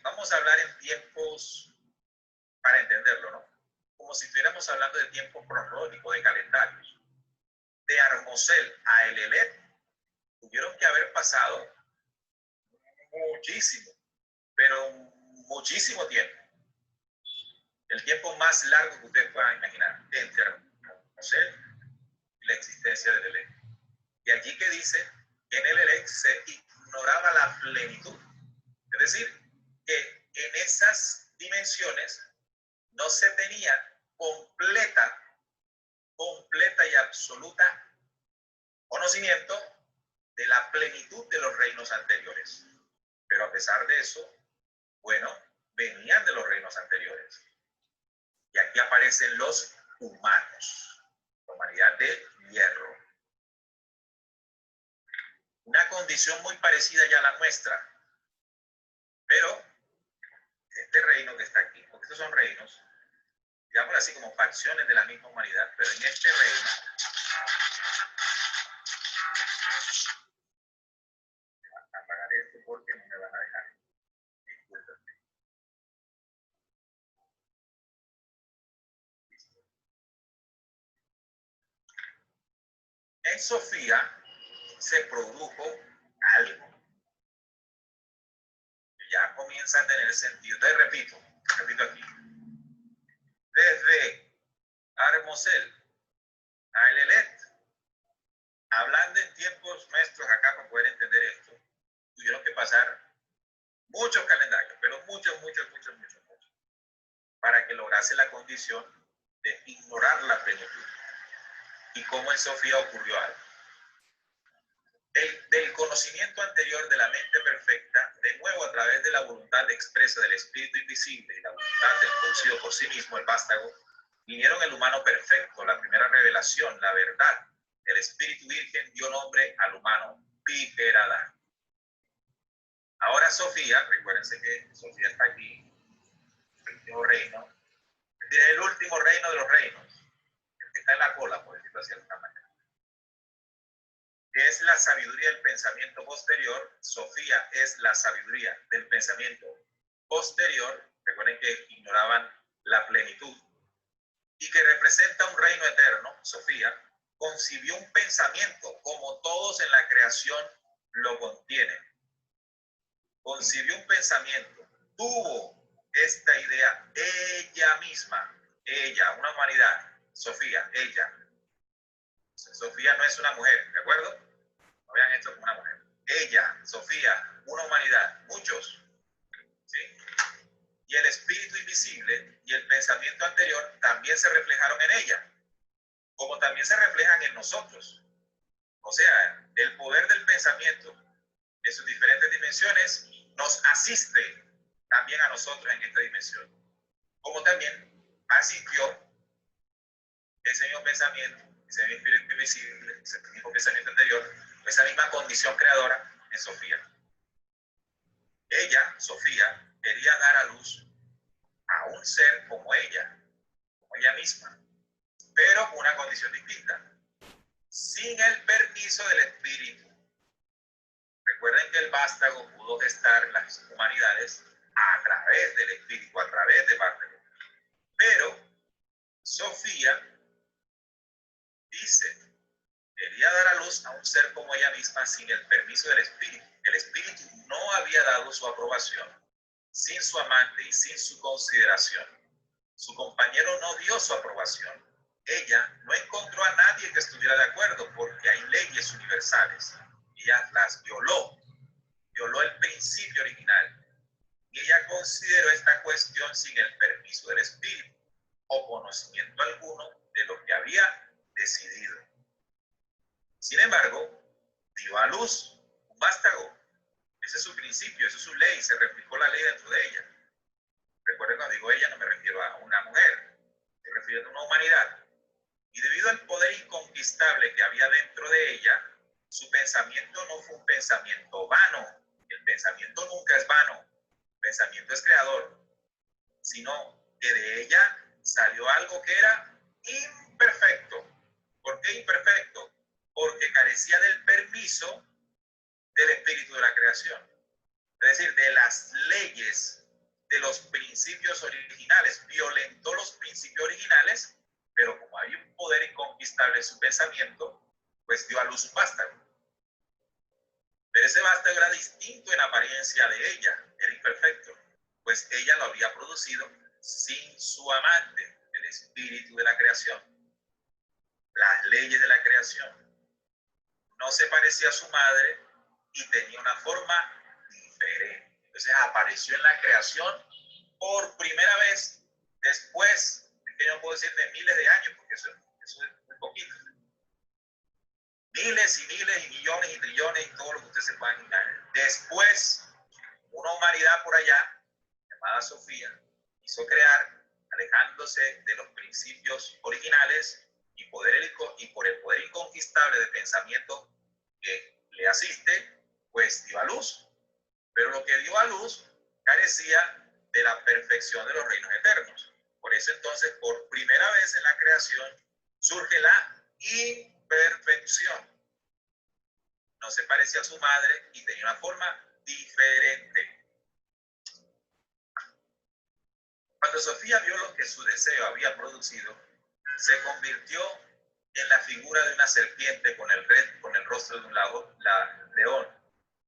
vamos a hablar en tiempos, para entenderlo, ¿no? Como si estuviéramos hablando de tiempo cronológico, de calendarios. De Armosel a Elet tuvieron que haber pasado muchísimo, pero muchísimo tiempo. El tiempo más largo que ustedes puedan imaginar entre Armosel y la existencia del Elet. Y aquí que dice que en el Elet se ignoraba la plenitud. Es decir, que en esas dimensiones no se tenía completa y absoluta conocimiento de la plenitud de los reinos anteriores. Pero a pesar de eso, bueno, venían de los reinos anteriores. Y aquí aparecen los humanos, la humanidad de hierro. Una condición muy parecida ya a la nuestra. Pero este reino que está aquí, porque estos son reinos, digamos así como facciones de la misma humanidad, pero en este reino, voy a apagar esto porque no me van a dejar. Discúlpenme. En Sofía se produjo algo que ya comienza a tener sentido. Entonces repito aquí. Desde Armosel a Elet, hablando en tiempos nuestros acá para poder entender esto, tuvieron que pasar muchos calendarios, pero muchos, para que lograse la condición de ignorar la plenitud. Y cómo en Sofía ocurrió algo. Del conocimiento anterior de la mente perfecta, de nuevo a través de la voluntad expresa del espíritu invisible y la voluntad del producido por sí mismo, el vástago, vinieron el humano perfecto, la primera revelación, la verdad. El espíritu virgen dio nombre al humano, Piperada. Ahora Sofía, recuérdense que Sofía está aquí, el último reino, es el último reino de los reinos, el que está en la cola, por decirlo así, de alguna manera. Que es la sabiduría del pensamiento posterior. Sofía es la sabiduría del pensamiento posterior. Recuerden que ignoraban la plenitud. Y que representa un reino eterno. Sofía concibió un pensamiento como todos en la creación lo contienen. Concibió un pensamiento. Tuvo esta idea ella misma. Ella, una humanidad. Sofía, ella. Sofía no es una mujer, ¿de acuerdo? No vean esto como una mujer. Ella, Sofía, una humanidad, muchos. ¿Sí? Y el espíritu invisible y el pensamiento anterior también se reflejaron en ella, como también se reflejan en nosotros. O sea, el poder del pensamiento en sus diferentes dimensiones nos asiste también a nosotros en esta dimensión. Como también asistió ese mismo pensamiento, ese mismo espíritu invisible, ese mismo pensamiento anterior, esa misma condición creadora en Sofía. Ella, Sofía, quería dar a luz a un ser como ella misma, pero con una condición distinta, sin el permiso del espíritu. Recuerden que el vástago pudo gestar las humanidades a través del espíritu, a través de Vástago. Pero Sofía dice, quería dar a luz a un ser como ella misma sin el permiso del espíritu. El espíritu no había dado su aprobación, sin su amante y sin su consideración. Su compañero no dio su aprobación. Ella no encontró a nadie que estuviera de acuerdo porque hay leyes universales. Ella las violó el principio original. Y ella consideró esta cuestión sin el permiso del espíritu o conocimiento alguno de lo que había decidido. Sin embargo, dio a luz un vástago. Ese es su principio, esa es su ley, se replicó la ley dentro de ella. Recuerden, cuando digo ella, no me refiero a una mujer, me refiero a una humanidad. Y debido al poder inconquistable que había dentro de ella, su pensamiento no fue un pensamiento vano. El pensamiento nunca es vano. El pensamiento es creador. Sino que de ella salió algo que era imperfecto. ¿Por qué imperfecto? Porque carecía del permiso del espíritu de la creación. Es decir, de las leyes, de los principios originales. Violentó los principios originales, pero como había un poder inconquistable en su pensamiento, pues dio a luz un vástago. Pero ese vástago era distinto en apariencia de ella, era imperfecto, pues ella lo había producido sin su amante, el espíritu de la creación, las leyes de la creación. No se parecía a su madre y tenía una forma diferente. Entonces apareció en la creación por primera vez después, es que yo no puedo decir de miles de años, porque eso es muy poquito. Miles y miles y millones y trillones y todo lo que ustedes se puedan imaginar. Después, una humanidad por allá, llamada Sofía, hizo crear, alejándose de los principios originales y por el poder inconquistable de pensamiento que le asiste, pues dio a luz. Pero lo que dio a luz carecía de la perfección de los reinos eternos. Por eso entonces, por primera vez en la creación, surge la imperfección. No se parecía a su madre y tenía una forma diferente. Cuando Sofía vio lo que su deseo había producido, se convirtió en la figura de una serpiente con el rostro de un león.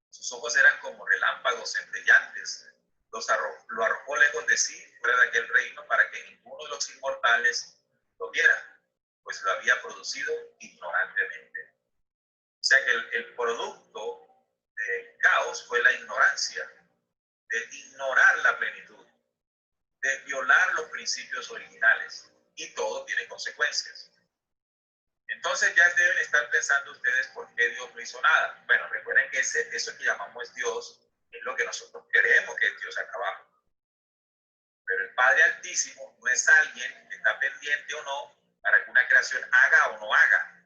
Sus ojos eran como relámpagos centellantes. Lo arrojó lejos de sí, fuera de aquel reino, para que ninguno de los inmortales lo viera, pues lo había producido ignorantemente. O sea que el producto del caos fue la ignorancia, de ignorar la plenitud, de violar los principios originales, y todo tiene consecuencias. Entonces ya deben estar pensando ustedes por qué Dios no hizo nada. Bueno, recuerden que eso que llamamos Dios es lo que nosotros queremos que es Dios acá abajo. Pero el Padre Altísimo no es alguien que está pendiente o no para que una creación haga o no haga.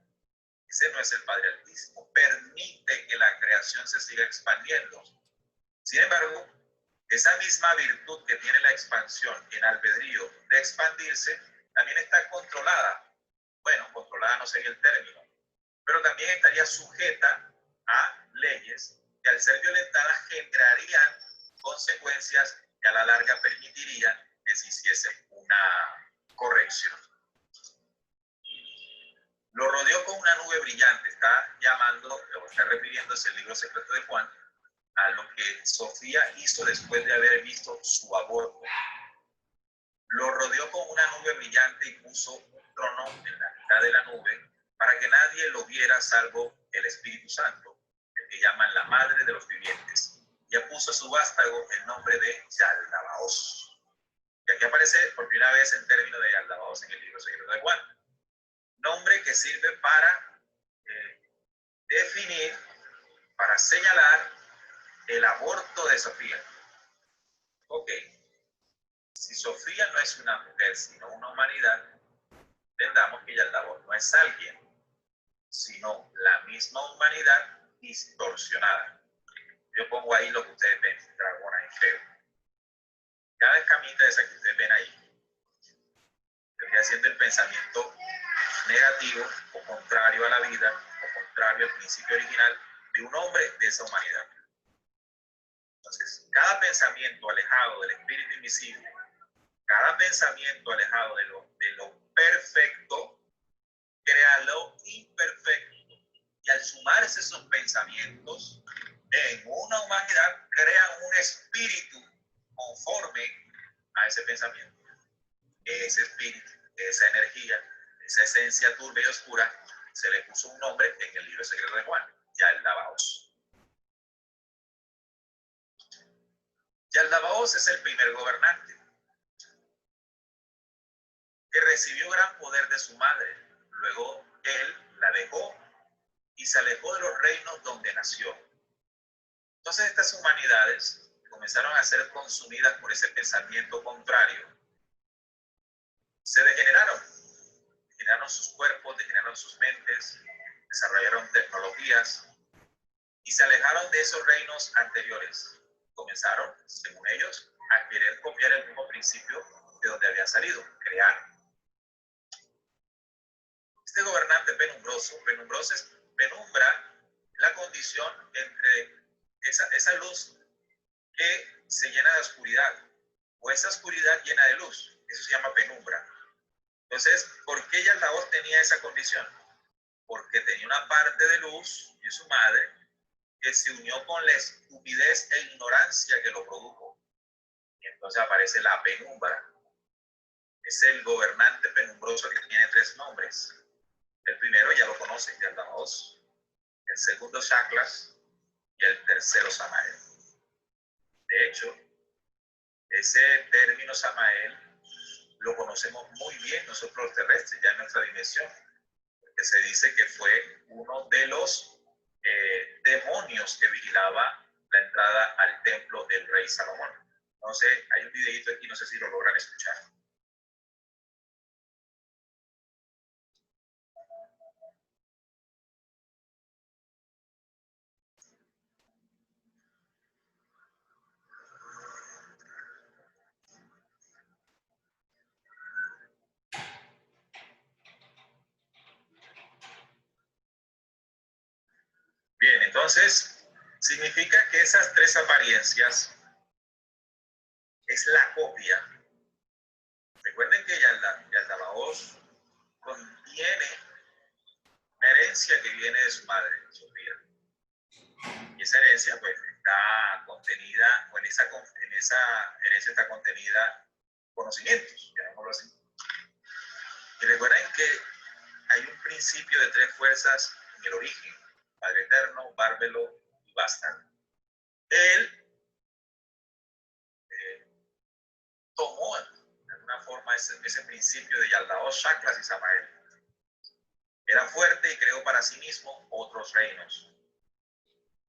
Ese no es el Padre Altísimo. Permite que la creación se siga expandiendo. Sin embargo, esa misma virtud que tiene la expansión en albedrío de expandirse, también está controlada. Bueno, controlada no sería el término, pero también estaría sujeta a leyes que al ser violentadas generarían consecuencias que a la larga permitirían que se hiciese una corrección. Lo rodeó con una nube brillante. Está llamando, o está refiriéndose el libro secreto de Juan, a lo que Sofía hizo después de haber visto su aborto. Lo rodeó con una nube brillante y puso un trono en la mitad de la nube para que nadie lo viera salvo el Espíritu Santo, el que llaman la Madre de los Vivientes. Ya puso su vástago el nombre de Yaldabaoth. Y aquí aparece por primera vez el término de Yaldabaoth en el libro secreto de Juan. Nombre que sirve para definir, para señalar el aborto de Sofía. Ok, si Sofía no es una mujer, sino una humanidad, entendamos que Yaldabaoth no es alguien, sino la misma humanidad distorsionada. Yo pongo ahí lo que ustedes ven, dragona y feo. Cada escamita de esa que ustedes ven ahí, vendría siendo el pensamiento negativo o contrario a la vida, o contrario al principio original de un hombre de esa humanidad. Entonces, cada pensamiento alejado del espíritu invisible, cada pensamiento alejado de lo perfecto, crea lo imperfecto. Y al sumarse esos pensamientos en una humanidad, crean un espíritu conforme a ese pensamiento. Ese espíritu, esa energía, esa esencia turbia y oscura, se le puso un nombre en el libro secreto de Juan, Yaldabaoth. Yaldabaoth es el primer gobernante que recibió gran poder de su madre. Luego él la dejó y se alejó de los reinos donde nació. Entonces estas humanidades comenzaron a ser consumidas por ese pensamiento contrario. Se degeneraron sus cuerpos, degeneraron sus mentes, desarrollaron tecnologías y se alejaron de esos reinos anteriores. Comenzaron, según ellos, a querer copiar el mismo principio de donde habían salido, crear. Este gobernante penumbra la condición entre esa luz que se llena de oscuridad o esa oscuridad llena de luz. Eso se llama penumbra. Entonces, ¿por qué Yaldabaoth tenía esa condición? Porque tenía una parte de luz de su madre que se unió con la estupidez e ignorancia que lo produjo. Y entonces aparece la penumbra. Es el gobernante penumbroso que tiene 3 nombres. El primero ya lo conocen, Yaldabaoth. El segundo, Shaklas. Y el tercero, Samael. De hecho, ese término Samael lo conocemos muy bien nosotros los terrestres, ya en nuestra dimensión, porque se dice que fue uno de los demonios que vigilaba la entrada al templo del rey Salomón. Entonces, hay un videito aquí, no sé si lo logran escuchar. Bien, entonces, significa que esas 3 apariencias es la copia. Recuerden que Yaldabaoth contiene una herencia que viene de su madre, Sofía. Y esa herencia, pues, está contenida, o en esa herencia está contenida conocimientos, llamémoslo así. Y recuerden que hay un principio de 3 fuerzas en el origen: Padre Eterno, Bárbelo y Vástago. Él tomó de alguna forma ese principio de Yaldabaoth, Shaklas y Samael. Era fuerte y creó para sí mismo otros reinos.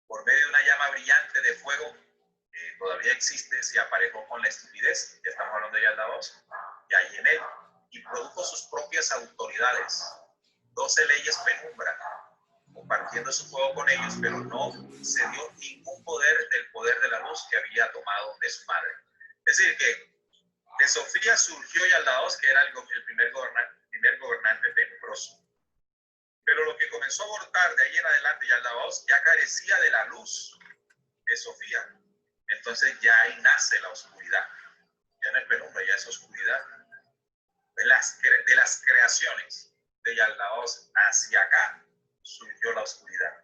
Por medio de una llama brillante de fuego que todavía existe, se aparejó con la estupidez, ya estamos hablando de Yaldabaoth, y ahí en él, y produjo sus propias autoridades, 12 leyes penumbra, compartiendo su fuego con ellos, pero no se dio ningún poder del poder de la luz que había tomado de su madre. Es decir, que de Sofía surgió Yaldabaoth, que era el primer gobernante penumbroso. Pero lo que comenzó a abortar de ahí en adelante Yaldabaoth ya carecía de la luz de Sofía. Entonces ya ahí nace la oscuridad. Ya no es penumbra, ya es oscuridad. De las creaciones de Yaldabaoth hacia acá surgió la oscuridad,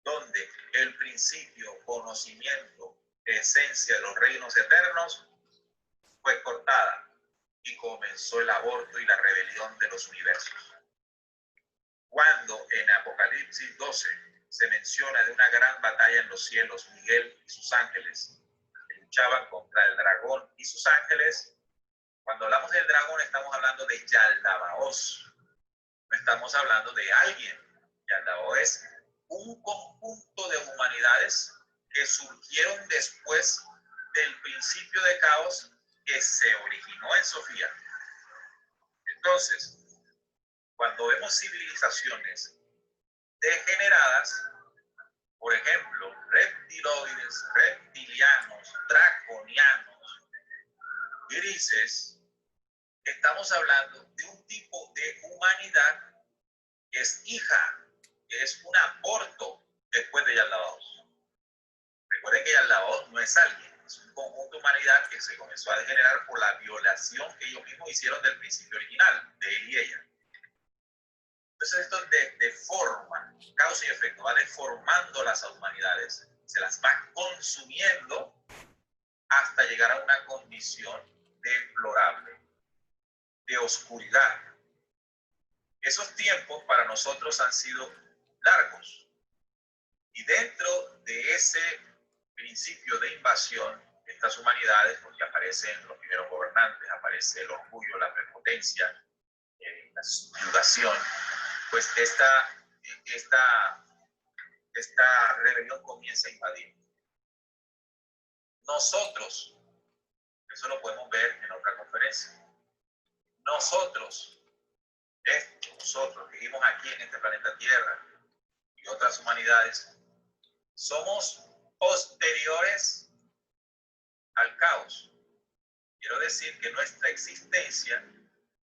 donde el principio, conocimiento, esencia de los reinos eternos fue cortada y comenzó el aborto y la rebelión de los universos. Cuando en Apocalipsis 12 se menciona de una gran batalla en los cielos, Miguel y sus ángeles que luchaban contra el dragón y sus ángeles. Cuando hablamos del dragón estamos hablando de Yaldabaoth, no estamos hablando de alguien. Yaldabaoth es un conjunto de humanidades que surgieron después del principio de caos que se originó en Sofía. Entonces, cuando vemos civilizaciones degeneradas, por ejemplo, reptiloides, reptilianos, draconianos, grises, estamos hablando de un tipo de humanidad que es hija, que es un aborto después de Yaldabaoth. Recuerden que Yaldabaoth no es alguien, es un conjunto de humanidad que se comenzó a degenerar por la violación que ellos mismos hicieron del principio original, de él y ella. Entonces esto deforma, causa y efecto, va deformando las humanidades, se las va consumiendo hasta llegar a una condición deplorable, de oscuridad. Esos tiempos para nosotros han sido largos. Y dentro de ese principio de invasión, estas humanidades, porque aparecen los primeros gobernantes, aparece el orgullo, la prepotencia, la subyugación, pues esta esta rebelión comienza a invadir. Nosotros, eso lo podemos ver en otra conferencia, nosotros vivimos aquí en este planeta Tierra y otras humanidades, somos posteriores al caos. Quiero decir que nuestra existencia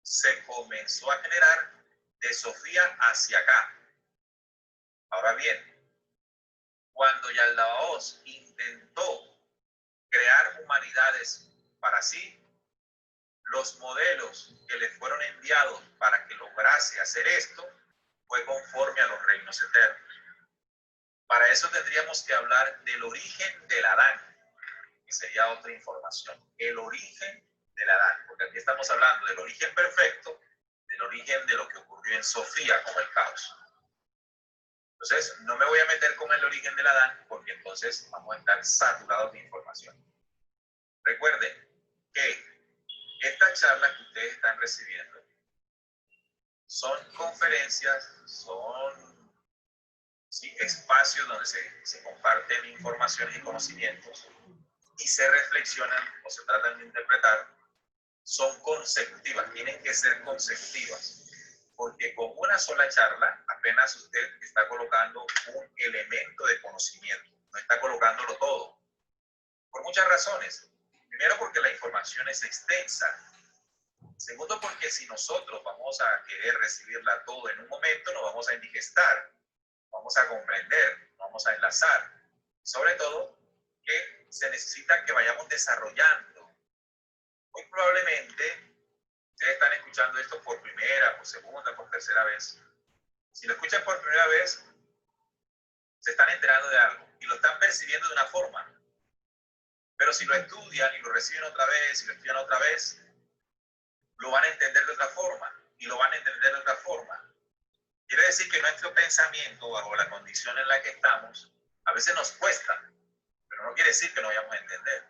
se comenzó a generar de Sofía hacia acá. Ahora bien, cuando Yaldabaoth intentó crear humanidades para sí, los modelos que le fueron enviados para que lograse hacer esto fue conforme a los reinos eternos. Para eso tendríamos que hablar del origen del Adán, que sería otra información. El origen del Adán, porque aquí estamos hablando del origen perfecto, del origen de lo que ocurrió en Sofía con el caos. Entonces, no me voy a meter con el origen del Adán, porque entonces vamos a estar saturados de información. Recuerden que estas charlas que ustedes están recibiendo son conferencias, son espacios donde se comparten informaciones y conocimientos y se reflexionan o se tratan de interpretar. Son consecutivas, tienen que ser consecutivas, porque con una sola charla apenas usted está colocando un elemento de conocimiento, no está colocándolo todo, por muchas razones. Primero, porque la información es extensa. Segundo, porque si nosotros vamos a querer recibirla todo en un momento, nos vamos a indigestar, vamos a comprender, vamos a enlazar. Sobre todo, que se necesita que vayamos desarrollando. Muy probablemente, ustedes están escuchando esto por primera, por segunda, por tercera vez. Si lo escuchan por primera vez, se están enterando de algo y lo están percibiendo de una forma. Pero si lo estudian y lo reciben otra vez y lo estudian otra vez, lo van a entender de otra forma y lo van a entender de otra forma. Quiere decir que nuestro pensamiento, bajo la condición en la que estamos, a veces nos cuesta, pero no quiere decir que no vayamos a entender.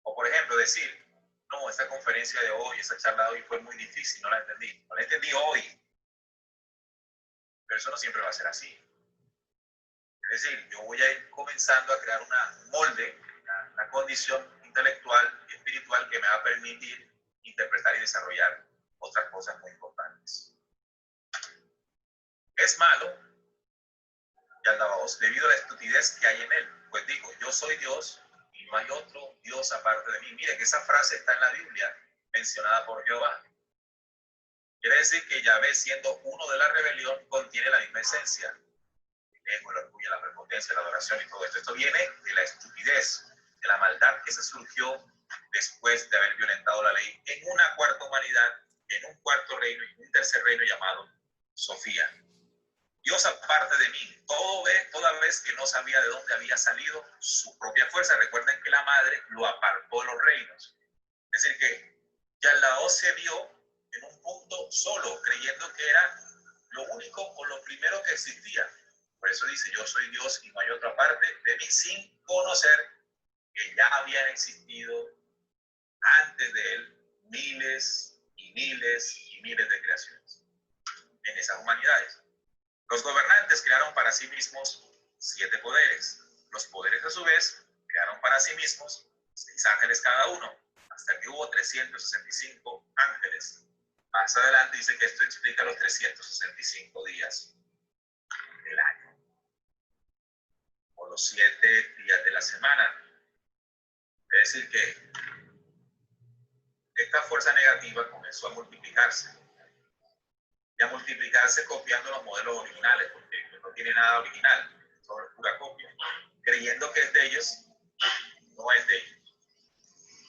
O por ejemplo, decir, no, esta conferencia de hoy, esa charla de hoy fue muy difícil, no la entendí. No la entendí hoy. Pero eso no siempre va a ser así. Es decir, yo voy a ir comenzando a crear un molde, una condición intelectual y espiritual que me va a permitir interpretar y desarrollar otras cosas muy importantes. Es malo, Yaldabaoth, debido a la estupidez que hay en él. Pues digo, yo soy Dios y no hay otro Dios aparte de mí. Mire que esa frase está en la Biblia, mencionada por Jehová. Quiere decir que Yahvé, siendo uno de la rebelión, contiene la misma esencia. El orgullo, la prepotencia, la adoración y todo esto. Esto viene de la estupidez, de la maldad que se surgió después de haber violentado la ley en una cuarta humanidad, en un cuarto reino y un tercer reino llamado Sofía. Dios aparte de mí, toda vez que no sabía de dónde había salido su propia fuerza. Recuerden que la madre lo apartó de los reinos. Es decir, que Yaldabaoth se vio en un punto solo, creyendo que era lo único o lo primero que existía. Por eso dice, yo soy Dios y no hay otra parte de mí, sin conocer que ya habían existido antes de él miles y miles y miles de creaciones en esas humanidades. Los gobernantes crearon para sí mismos 7 poderes. Los poderes, a su vez, crearon para sí mismos 6 ángeles cada uno, hasta que hubo 365 ángeles. Más adelante dice que esto explica los 365 días del año, o los 7 días de la semana. Es decir, que esta fuerza negativa comenzó a multiplicarse. Y a multiplicarse copiando los modelos originales, porque no tiene nada original, solo es pura copia. Creyendo que es de ellos, no es de ellos.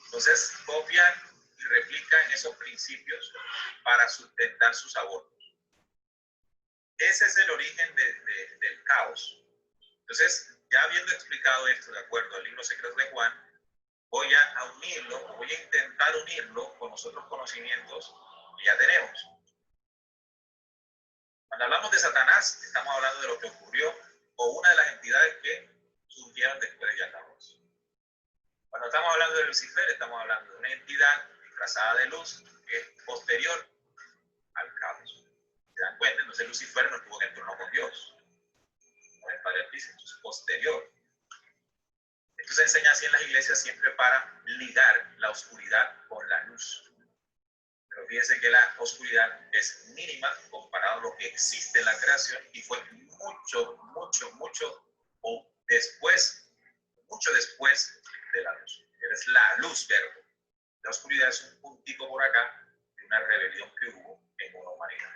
Entonces copian y replican esos principios para sustentar sus abortos. Ese es el origen del caos. Entonces, ya habiendo explicado esto de acuerdo al libro secreto de Juan, voy a unirlo, voy a intentar unirlo con los otros conocimientos que ya tenemos. Cuando hablamos de Satanás, estamos hablando de lo que ocurrió con una de las entidades que surgieron después de Yaldabaoth. Cuando estamos hablando de Lucifer, estamos hablando de una entidad disfrazada de luz que es posterior al caos. ¿Ya? cuenta, entonces Lucifer no estuvo en el trono con Dios, no el Padre Altísimo, es posterior. Esto se enseña así en las iglesias siempre para ligar la oscuridad con la luz. Pero fíjense que la oscuridad es mínima comparado a lo que existe en la creación y fue mucho después de la luz. Es la luz verde. La oscuridad es un puntito por acá de una rebelión que hubo en una humanidad.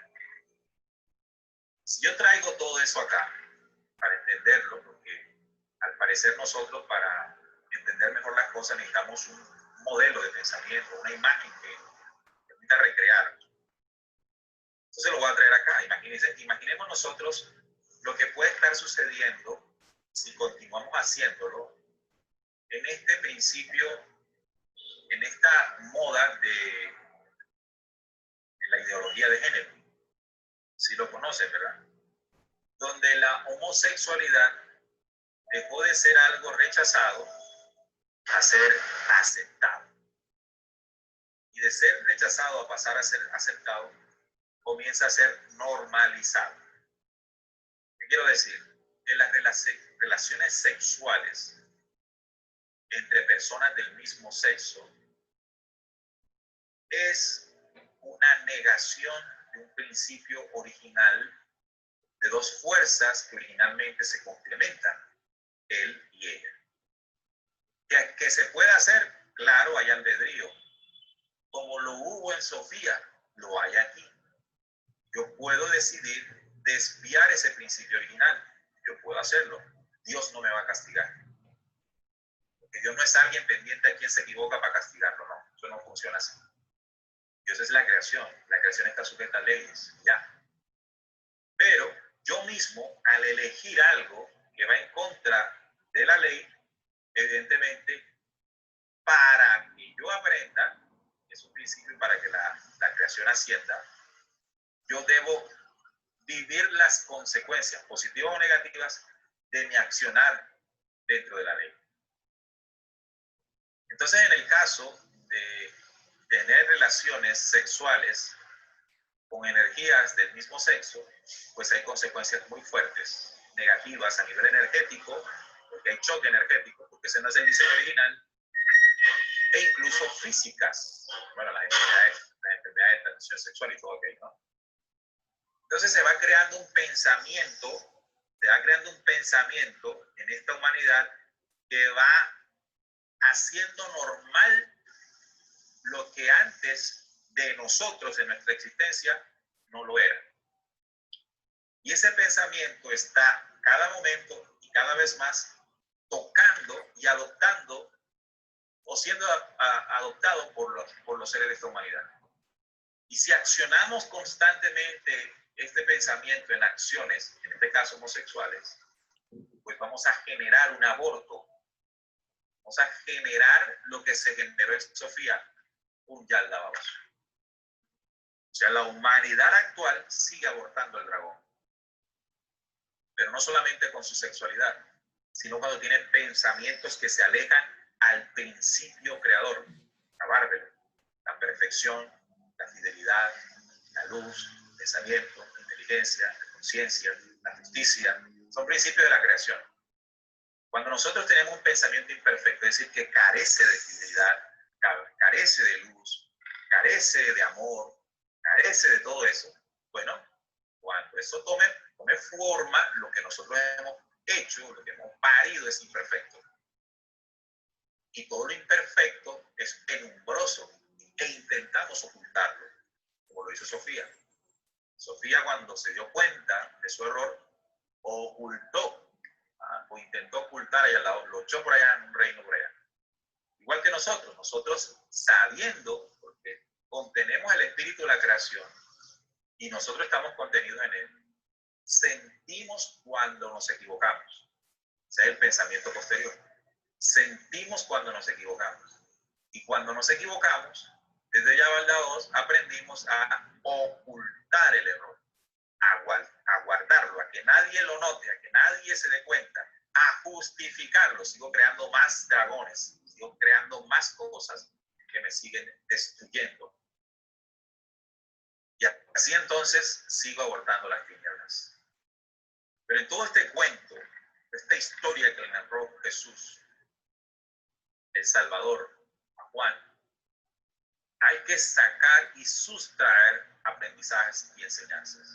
Si yo traigo todo eso acá para entenderlo, porque al parecer nosotros para entender mejor las cosas necesitamos un modelo de pensamiento, una imagen que permita recrear. Entonces lo voy a traer acá. Imaginemos nosotros lo que puede estar sucediendo si continuamos haciéndolo en este principio, en esta moda de la ideología de género. Si lo conocen, ¿verdad? Donde la homosexualidad dejó de ser algo rechazado a ser aceptado. Y de ser rechazado a pasar a ser aceptado, comienza a ser normalizado. ¿Qué quiero decir? Que las relaciones sexuales entre personas del mismo sexo es una negación de un principio original de dos fuerzas que originalmente se complementan, él y ella. ¿Que se puede hacer? Claro, hay albedrío. Como lo hubo en Sofía, lo hay aquí. Yo puedo decidir desviar ese principio original. Yo puedo hacerlo. Dios no me va a castigar. Porque Dios no es alguien pendiente a quien se equivoca para castigarlo, no. Eso no funciona así. Dios es la creación. La creación está sujeta a leyes, ya. Pero yo mismo, al elegir algo que va en contra de la ley, evidentemente, para que yo aprenda, es un principio para que la creación ascienda, yo debo vivir las consecuencias, positivas o negativas, de mi accionar dentro de la ley. Entonces, en el caso de tener relaciones sexuales con energías del mismo sexo, pues hay consecuencias muy fuertes, negativas a nivel energético, porque hay choque energético, porque ese no es el diseño original, e incluso físicas, bueno, las enfermedades de transmisión sexual y todo aquello, ¿no? Entonces se va creando un pensamiento en esta humanidad que va haciendo normal lo que antes de nosotros en nuestra existencia no lo era. Y ese pensamiento está cada momento y cada vez más tocando y adoptando o siendo adoptado por los seres de esta humanidad. Y si accionamos constantemente este pensamiento en acciones, en este caso homosexuales, pues vamos a generar un aborto. Vamos a generar lo que se generó en Sofía, un Yaldabaoth. O sea, la humanidad actual sigue abortando al dragón. Pero no solamente con su sexualidad, sino cuando tiene pensamientos que se alejan al principio creador, la bárbara, la perfección, la fidelidad, la luz, el pensamiento, la inteligencia, la conciencia, la justicia, son principios de la creación. Cuando nosotros tenemos un pensamiento imperfecto, es decir, que carece de fidelidad, carece de luz, carece de amor, carece de todo eso, bueno, cuando eso tome forma, lo que nosotros hemos hecho, lo que hemos parido es imperfecto. Y todo lo imperfecto es penumbroso e intentamos ocultarlo, como lo hizo Sofía. Sofía, cuando se dio cuenta de su error, ocultó o intentó ocultar allá al lado, lo echó por allá en un reino por allá. Igual que nosotros sabiendo, porque contenemos el espíritu de la creación y nosotros estamos contenidos en él, sentimos cuando nos equivocamos. Ese es el pensamiento posterior. Sentimos cuando nos equivocamos. Y cuando nos equivocamos, desde Yaldabaoth aprendimos a ocultar el error, a guardarlo, a que nadie lo note, a que nadie se dé cuenta, a justificarlo. Sigo creando más dragones, sigo creando más cosas que me siguen destruyendo. Y Así entonces sigo abordando las tinieblas. Pero en todo este cuento, esta historia que le narró Jesús, el Salvador, a Juan, hay que sacar y sustraer aprendizajes y enseñanzas.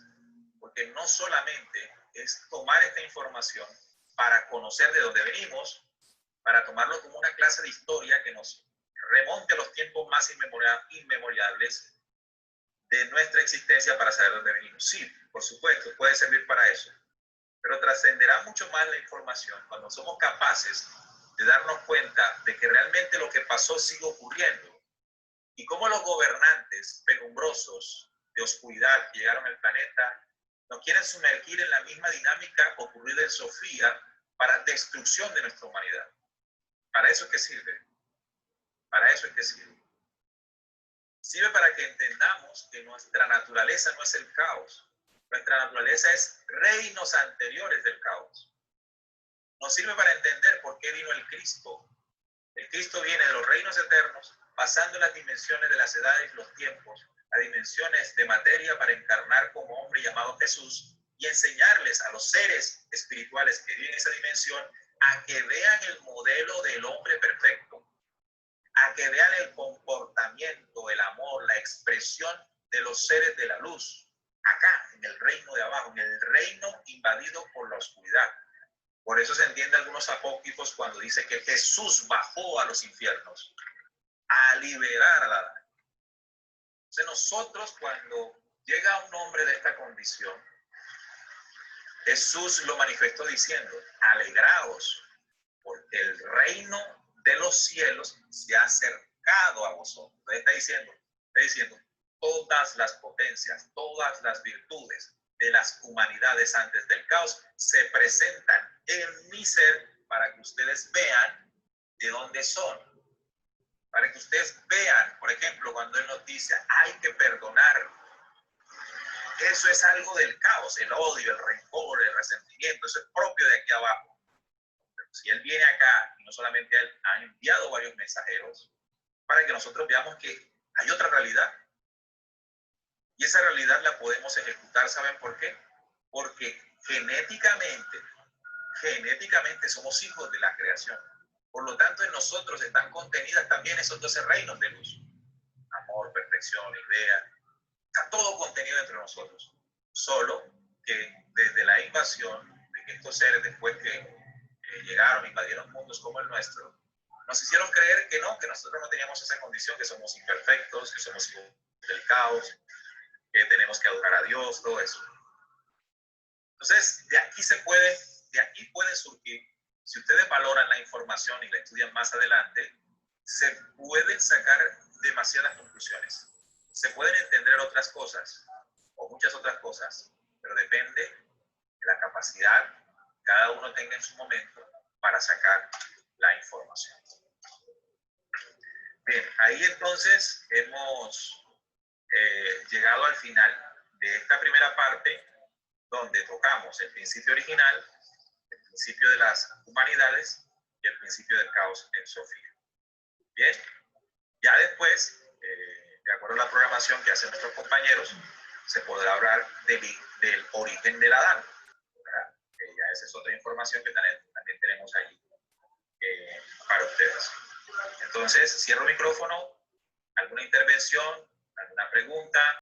Porque no solamente es tomar esta información para conocer de dónde venimos, para tomarlo como una clase de historia que nos remonte a los tiempos más inmemorables de nuestra existencia para saber dónde venimos. Sí, por supuesto, puede servir para eso. Pero trascenderá mucho más la información cuando somos capaces de darnos cuenta de que realmente lo que pasó sigue ocurriendo y cómo los gobernantes penumbrosos de oscuridad que llegaron al planeta nos quieren sumergir en la misma dinámica ocurrida en Sofía para destrucción de nuestra humanidad. ¿Para eso es que sirve? Para eso es que sirve. Sirve para que entendamos que nuestra naturaleza no es el caos. Nuestra naturaleza es reinos anteriores del caos. Nos sirve para entender por qué vino el Cristo. El Cristo viene de los reinos eternos, pasando las dimensiones de las edades y los tiempos, a dimensiones de materia para encarnar como hombre llamado Jesús y enseñarles a los seres espirituales que viven en esa dimensión a que vean el modelo del hombre perfecto, a que vean el comportamiento, el amor, la expresión de los seres de la luz, acá, en el reino de abajo, en el reino invadido por la oscuridad. Por eso se entiende algunos apócrifos cuando dice que Jesús bajó a los infiernos a liberar a la alma. Entonces nosotros, cuando llega un hombre de esta condición, Jesús lo manifestó diciendo: alegraos, porque el reino de los cielos se ha acercado a vosotros. Entonces está diciendo, todas las potencias, todas las virtudes de las humanidades antes del caos se presentan en mi ser para que ustedes vean de dónde son. Para que ustedes vean, por ejemplo, cuando Él nos dice, hay que perdonar. Eso es algo del caos, el odio, el rencor, el resentimiento, eso es propio de aquí abajo. Pero si Él viene acá, y no solamente Él, ha enviado varios mensajeros, para que nosotros veamos que hay otra realidad. Y esa realidad la podemos ejecutar, ¿saben por qué? Porque genéticamente somos hijos de la creación. Por lo tanto, en nosotros están contenidas también esos 12 reinos de luz. Amor, perfección, idea. Está todo contenido entre nosotros. Solo que desde la invasión de que estos seres, después que llegaron, invadieron mundos como el nuestro, nos hicieron creer que no, que nosotros no teníamos esa condición, que somos imperfectos, que somos hijos del caos, que tenemos que adorar a Dios, todo eso. Entonces, de aquí puede surgir, si ustedes valoran la información y la estudian más adelante, se pueden sacar demasiadas conclusiones. Se pueden entender otras cosas, o muchas otras cosas, pero depende de la capacidad que cada uno tenga en su momento para sacar la información. Bien, ahí entonces hemos llegado al final de esta primera parte, donde tocamos el principio original, el principio de las humanidades y el principio del caos en Sofía. Bien, ya después, de acuerdo a la programación que hacen nuestros compañeros, se podrá hablar del origen del Adán. Ya esa es otra información que también tenemos ahí para ustedes. Entonces, cierro el micrófono. ¿Alguna intervención? ¿Alguna pregunta?